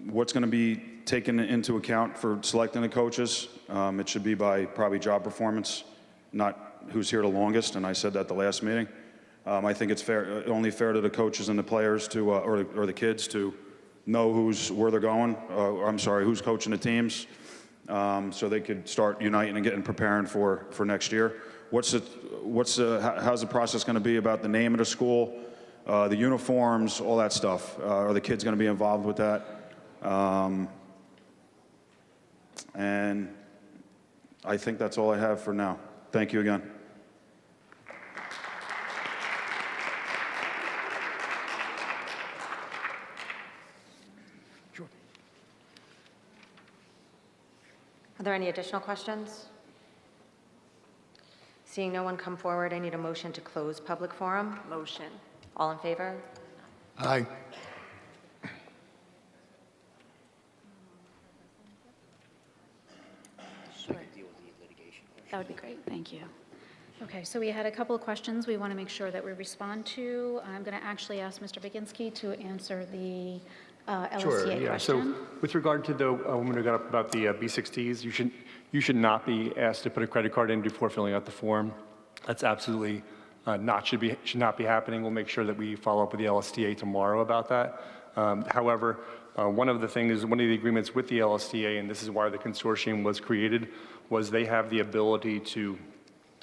What's going to be taken into account for selecting the coaches? It should be by probably job performance, not who's here the longest, and I said that the last meeting. I think it's fair, only fair to the coaches and the players to, or the kids to know where they're going, who's coaching the teams, so they could start uniting and getting preparing for next year. How's the process going to be about the name of the school, the uniforms, all that stuff? Are the kids going to be involved with that? And I think that's all I have for now. Thank you again. Are there any additional questions? Seeing no one come forward, I need a motion to close public forum. Motion. All in favor? Aye. That would be great, thank you. Okay, so we had a couple of questions we want to make sure that we respond to. I'm going to actually ask Mr. Baginski to answer the LSTA question. So with regard to the woman who got up about the B6Ts, you should not be asked to put a credit card in before filling out the form. That's absolutely should not be happening. We'll make sure that we follow up with the LSTA tomorrow about that. However, one of the agreements with the LSTA, and this is why the consortium was created, was they have the ability to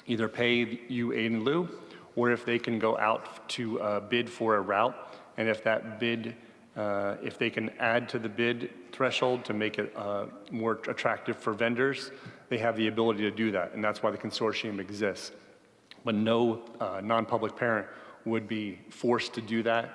either pay you aid in lieu, or if they can go out to bid for a route, and if that bid, if they can add to the bid threshold to make it more attractive for vendors, they have the ability to do that, and that's why the consortium exists. But no non-public parent would be forced to do that.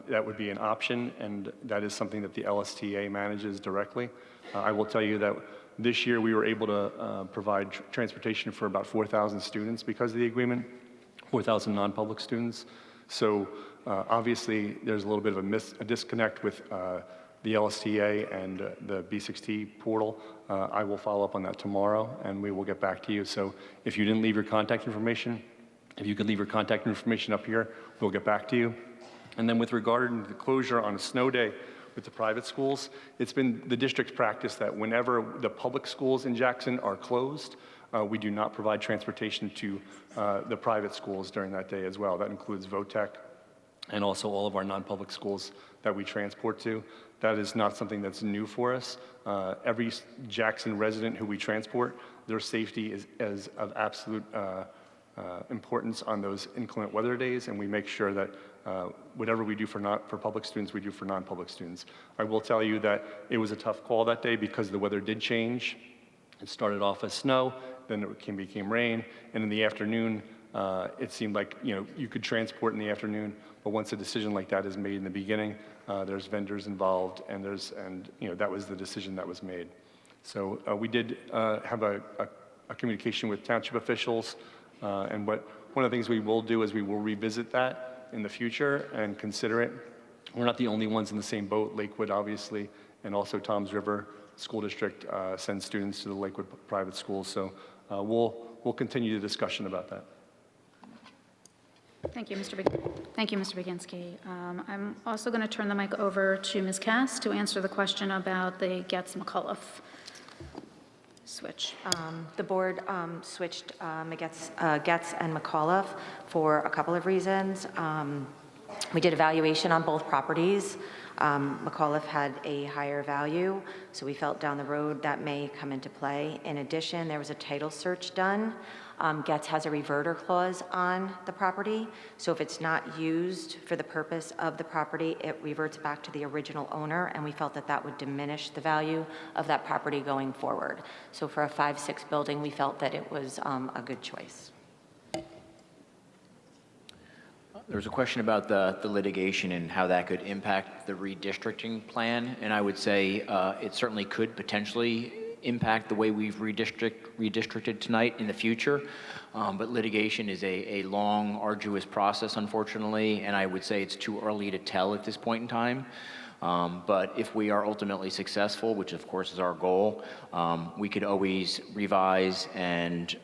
That would be an option, and that is something that the LSTA manages directly. I will tell you that this year we were able to provide transportation for about 4,000 students because of the agreement, 4,000 non-public students. So obviously there's a little bit of a disconnect with the LSTA and the B6T portal. I will follow up on that tomorrow, and we will get back to you. So if you didn't leave your contact information, if you could leave your contact information up here, we'll get back to you. And then with regard to the closure on a snow day with the private schools, it's been the district's practice that whenever the public schools in Jackson are closed, we do not provide transportation to the private schools during that day as well. That includes VOTEC and also all of our non-public schools that we transport to. That is not something that's new for us. Every Jackson resident who we transport, their safety is of absolute importance on those inclement weather days, and we make sure that whatever we do for public students, we do for non-public students. I will tell you that it was a tough call that day because the weather did change. It started off as snow, then it became rain, and in the afternoon, it seemed like you could transport in the afternoon, but once a decision like that is made in the beginning, there's vendors involved, and that was the decision that was made. So we did have a communication with township officials, and one of the things we will do is we will revisit that in the future and consider it. We're not the only ones in the same boat. Lakewood, obviously, and also Toms River School District sends students to the Lakewood private schools. So we'll continue the discussion about that. Thank you, Mr. Baginski. I'm also going to turn the mic over to Ms. Cass to answer the question about the Getz-McAuliffe switch. The board switched Getz and McAuliffe for a couple of reasons. We did evaluation on both properties. McAuliffe had a higher value, so we felt down the road that may come into play. In addition, there was a title search done. Getz has a reverter clause on the property, so if it's not used for the purpose of the property, it reverts back to the original owner, and we felt that that would diminish the value of that property going forward. So for a 5-6 building, we felt that it was a good choice. There was a question about the litigation and how that could impact the redistricting plan, and I would say it certainly could potentially impact the way we've redistricted tonight in the future. But litigation is a long, arduous process, unfortunately, and I would say it's too early to tell at this point in time. But if we are ultimately successful, which of course is our goal, we could always revise and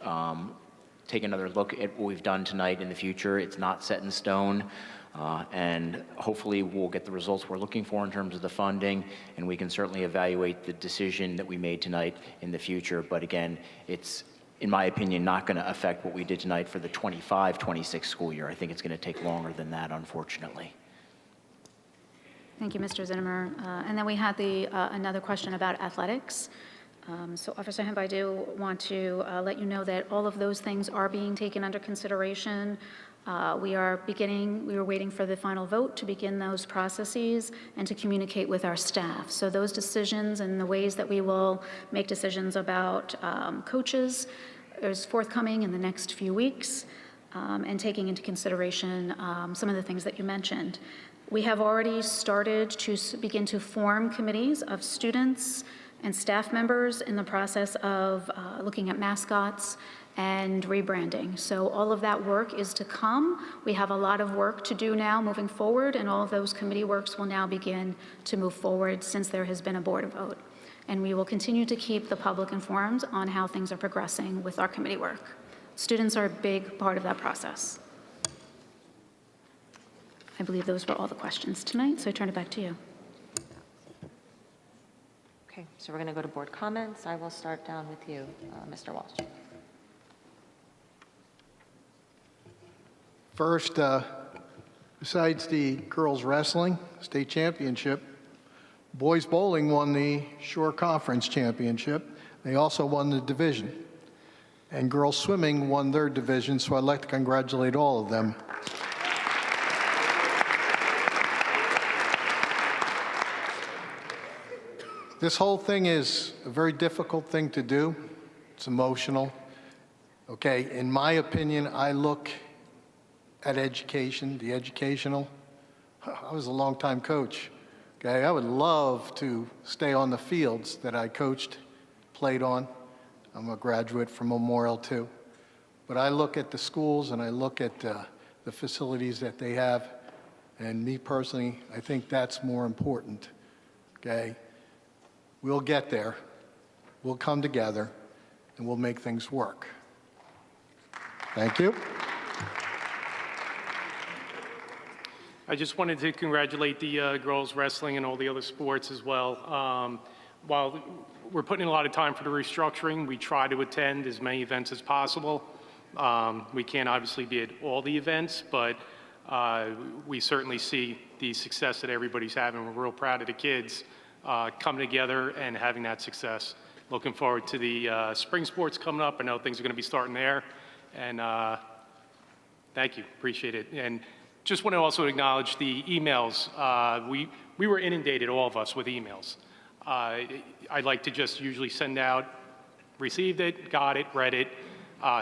take another look at what we've done tonight in the future. It's not set in stone. And hopefully we'll get the results we're looking for in terms of the funding, and we can certainly evaluate the decision that we made tonight in the future. But again, it's, in my opinion, not going to affect what we did tonight for the 25-26 school year. I think it's going to take longer than that, unfortunately. Thank you, Mr. Zinnemer. And then we had another question about athletics. So Officer Hemp, I do want to let you know that all of those things are being taken under consideration. We were waiting for the final vote to begin those processes and to communicate with our staff. So those decisions and the ways that we will make decisions about coaches is forthcoming in the next few weeks, and taking into consideration some of the things that you mentioned. We have already started to begin to form committees of students and staff members in the process of looking at mascots and rebranding. So all of that work is to come. We have a lot of work to do now moving forward, and all of those committee works will now begin to move forward since there has been a board vote. And we will continue to keep the public informed on how things are progressing with our committee work. Students are a big part of that process. I believe those were all the questions tonight, so I turn it back to you. Okay, so we're going to go to board comments. I will start down with you, Mr. Walsh. First, besides the girls wrestling state championship, boys bowling won the Shore Conference Championship. They also won the division. And girls swimming won their division, so I'd like to congratulate all of them. This whole thing is a very difficult thing to do. It's emotional. Okay, in my opinion, I look at education, the educational. I was a longtime coach. Okay, I would love to stay on the fields that I coached, played on. I'm a graduate from Memorial too. But I look at the schools and I look at the facilities that they have, and me personally, I think that's more important. Okay, we'll get there. We'll come together and we'll make things work. Thank you. I just wanted to congratulate the girls wrestling and all the other sports as well. While we're putting in a lot of time for the restructuring, we try to attend as many events as possible. We can't obviously be at all the events, but we certainly see the success that everybody's having. We're real proud of the kids coming together and having that success. Looking forward to the spring sports coming up. I know things are going to be starting there. And thank you, appreciate it. And just want to also acknowledge the emails. We were inundated, all of us, with emails. I'd like to just usually send out, received it, got it, read it,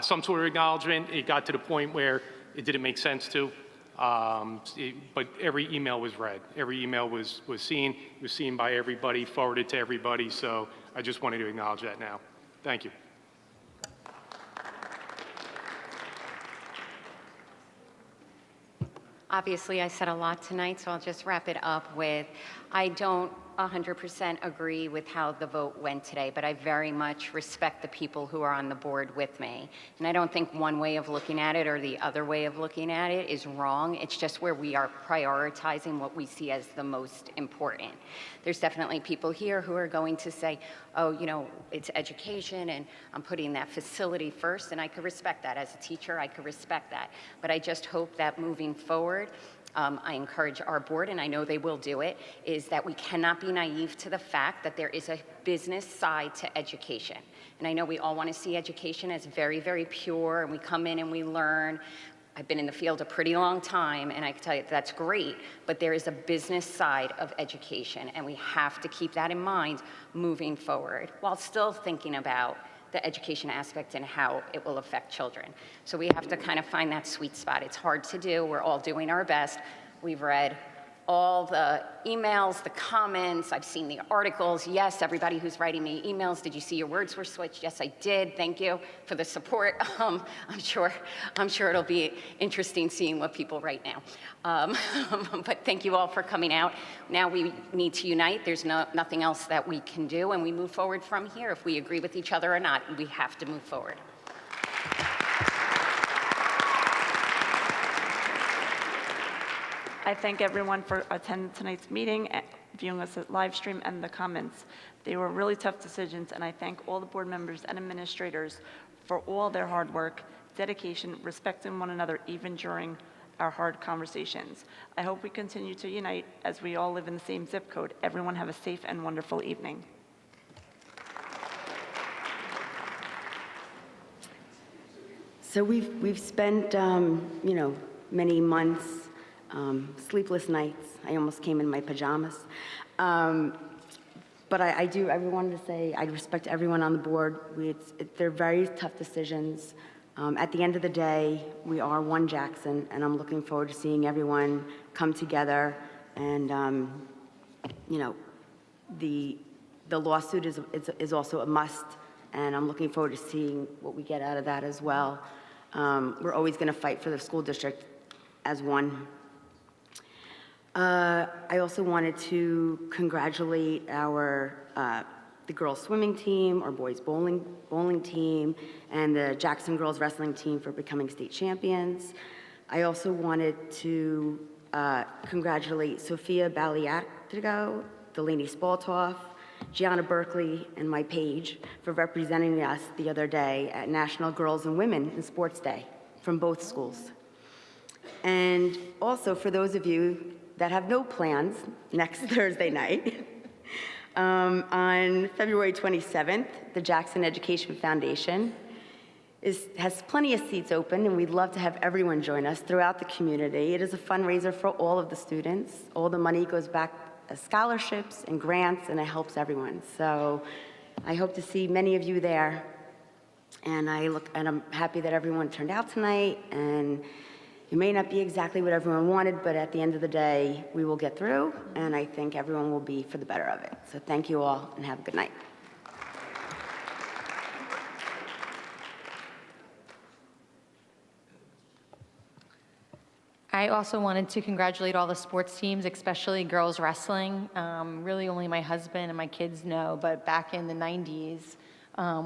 some sort of acknowledgement. It got to the point where it didn't make sense to, but every email was read. Every email was seen. It was seen by everybody, forwarded to everybody. So I just wanted to acknowledge that now. Thank you. Obviously, I said a lot tonight, so I'll just wrap it up with, I don't 100% agree with how the vote went today, but I very much respect the people who are on the board with me. And I don't think one way of looking at it or the other way of looking at it is wrong. It's just where we are prioritizing what we see as the most important. There's definitely people here who are going to say, oh, you know, it's education and I'm putting that facility first, and I could respect that. As a teacher, I could respect that. But I just hope that moving forward, I encourage our board, and I know they will do it, is that we cannot be naive to the fact that there is a business side to education. And I know we all want to see education as very, very pure, and we come in and we learn. I've been in the field a pretty long time, and I can tell you that's great, but there is a business side of education, and we have to keep that in mind moving forward, while still thinking about the education aspect and how it will affect children. So we have to kind of find that sweet spot. It's hard to do. We're all doing our best. We've read all the emails, the comments. I've seen the articles. Yes, everybody who's writing me emails, did you see your words were switched? Yes, I did. Thank you for the support. I'm sure it'll be interesting seeing what people write now. But thank you all for coming out. Now we need to unite. There's nothing else that we can do, and we move forward from here. If we agree with each other or not, we have to move forward. I thank everyone for attending tonight's meeting, viewing us at live stream, and the comments. They were really tough decisions, and I thank all the board members and administrators for all their hard work, dedication, respecting one another, even during our hard conversations. I hope we continue to unite as we all live in the same zip code. Everyone have a safe and wonderful evening. So we've spent, you know, many months, sleepless nights. I almost came in my pajamas. But I wanted to say I respect everyone on the board. They're very tough decisions. At the end of the day, we are one Jackson, and I'm looking forward to seeing everyone come together. And, you know, the lawsuit is also a must, and I'm looking forward to seeing what we get out of that as well. We're always going to fight for the school district as one. I also wanted to congratulate the girls swimming team, our boys bowling team, and the Jackson girls wrestling team for becoming state champions. I also wanted to congratulate Sophia Baliatrigo, Delaney Spaltoff, Gianna Berkeley, and my page for representing us the other day at National Girls and Women in Sports Day from both schools. And also for those of you that have no plans next Thursday night, on February 27th, the Jackson Education Foundation has plenty of seats open, and we'd love to have everyone join us throughout the community. It is a fundraiser for all of the students. All the money goes back as scholarships and grants, and it helps everyone. So I hope to see many of you there. And I'm happy that everyone turned out tonight, and it may not be exactly what everyone wanted, but at the end of the day, we will get through, and I think everyone will be for the better of it. So thank you all, and have a good night. I also wanted to congratulate all the sports teams, especially girls wrestling. Really only my husband and my kids know, but back in the 90s,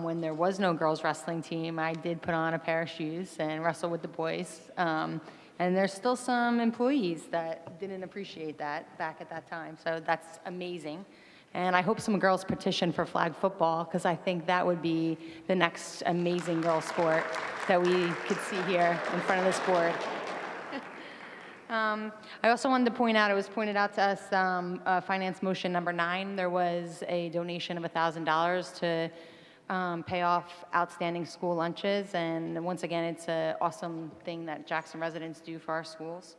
when there was no girls wrestling team, I did put on a pair of shoes and wrestle with the boys. And there's still some employees that didn't appreciate that back at that time, so that's amazing. And I hope some girls petition for flag football, because I think that would be the next amazing girl sport that we could see here in front of this board. I also wanted to point out, it was pointed out to us, Finance Motion number 9, there was a donation of $1,000 to pay off outstanding school lunches, and once again, it's an awesome thing that Jackson residents do for our schools.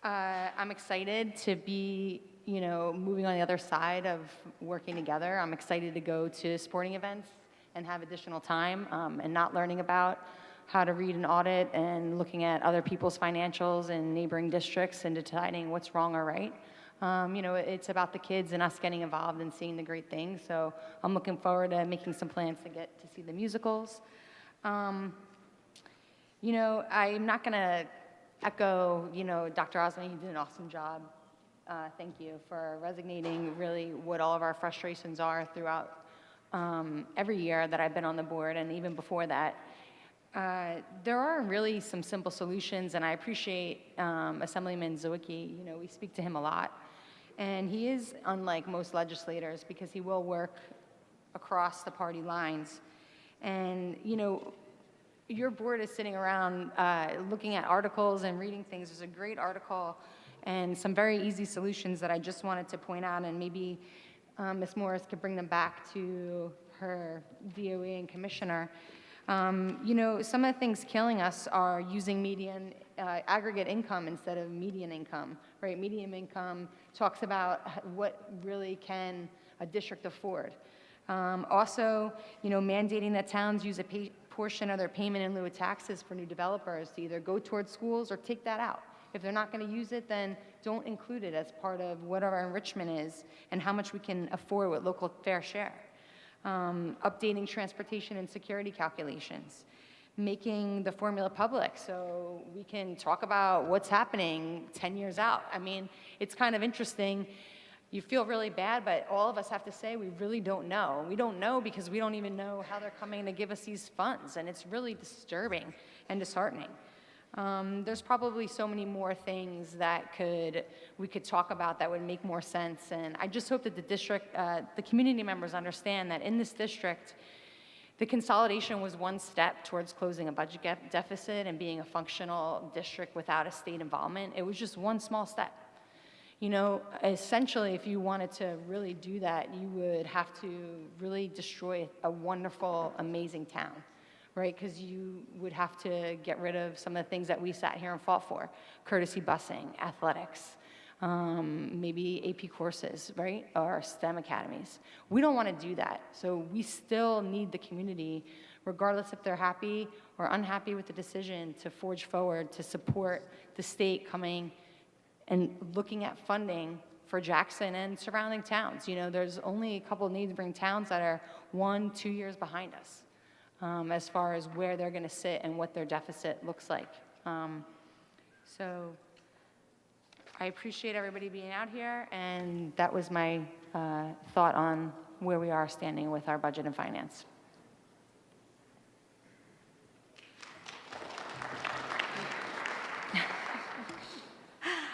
I'm excited to be, moving on the other side of working together. I'm excited to go to sporting events and have additional time and not learning about how to read an audit and looking at other people's financials in neighboring districts and deciding what's wrong or right. It's about the kids and us getting involved and seeing the great things. So I'm looking forward to making some plans to get to see the musicals. I'm not going to echo, Dr. Osmond, he did an awesome job thank you for resignating really what all of our frustrations are throughout every year that I've been on the board, and even before that. There are really some simple solutions, and I appreciate Assemblyman Zwicky. You know, we speak to him a lot, and he is unlike most legislators because he will work across the party lines. And, you know, your board is sitting around looking at articles and reading things. There's a great article and some very easy solutions that I just wanted to point out, and maybe Ms. Morris could bring them back to her DOE and commissioner. You know, some of the things killing us are using median aggregate income instead of median income, right? Median income talks about what really can a district afford. Also, you know, mandating that towns use a portion of their payment in lieu of taxes for new developers to either go towards schools or take that out. If they're not going to use it, then don't include it as part of what our enrichment is and how much we can afford with local fair share. Updating transportation and security calculations, making the formula public so we can talk about what's happening 10 years out. I mean, it's kind of interesting. You feel really bad, but all of us have to say we really don't know. We don't know because we don't even know how they're coming to give us these funds, and it's really disturbing and disheartening. There's probably so many more things that we could talk about that would make more sense, and I just hope that the district, the community members understand that in this district, the consolidation was one step towards closing a budget deficit and being a functional district without a state involvement. It was just one small step. You know, essentially, if you wanted to really do that, you would have to really destroy a wonderful, amazing town, right? Because you would have to get rid of some of the things that we sat here and fought for: courtesy busing, athletics, maybe AP courses, right? Or STEM academies. We don't want to do that. So we still need the community, regardless if they're happy or unhappy with the decision, to forge forward, to support the state coming and looking at funding for Jackson and surrounding towns. You know, there's only a couple of neighboring towns that are 1-2 years behind us as far as where they're going to sit and what their deficit looks like. So I appreciate everybody being out here, and that was my thought on where we are standing with our budget and finance.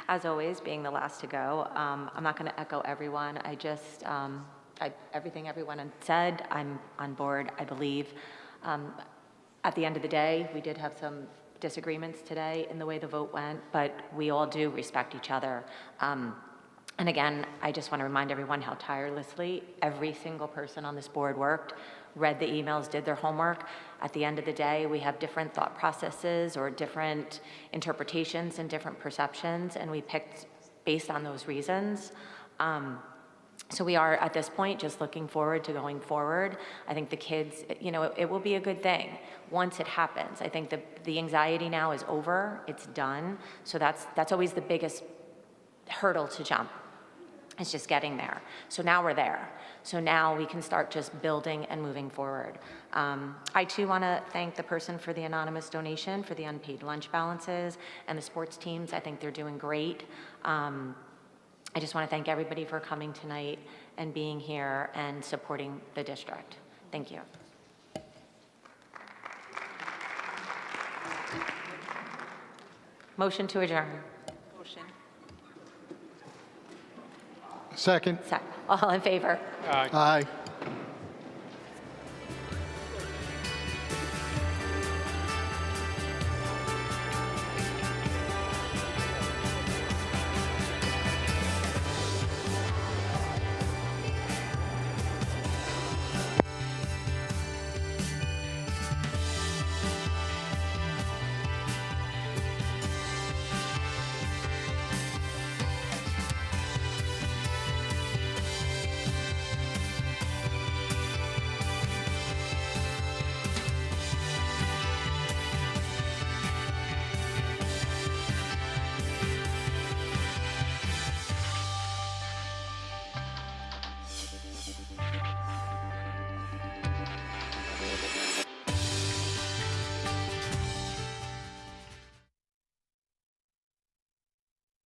As always, being the last to go, I'm not going to echo everyone. Everything everyone said, I'm on board, I believe. At the end of the day, we did have some disagreements today in the way the vote went, but we all do respect each other. And again, I just want to remind everyone how tirelessly every single person on this board worked, read the emails, did their homework. At the end of the day, we have different thought processes or different interpretations and different perceptions, and we picked based on those reasons. So we are, at this point, just looking forward to going forward. I think the kids, you know, it will be a good thing once it happens. I think the anxiety now is over, it's done. So that's always the biggest hurdle to jump. It's just getting there. So now we're there. So now we can start just building and moving forward. I too want to thank the person for the anonymous donation for the unpaid lunch balances and the sports teams. I think they're doing great. I just want to thank everybody for coming tonight and being here and supporting the district. Thank you. Motion to adjourn. Motion. Second. All in favor? Aye.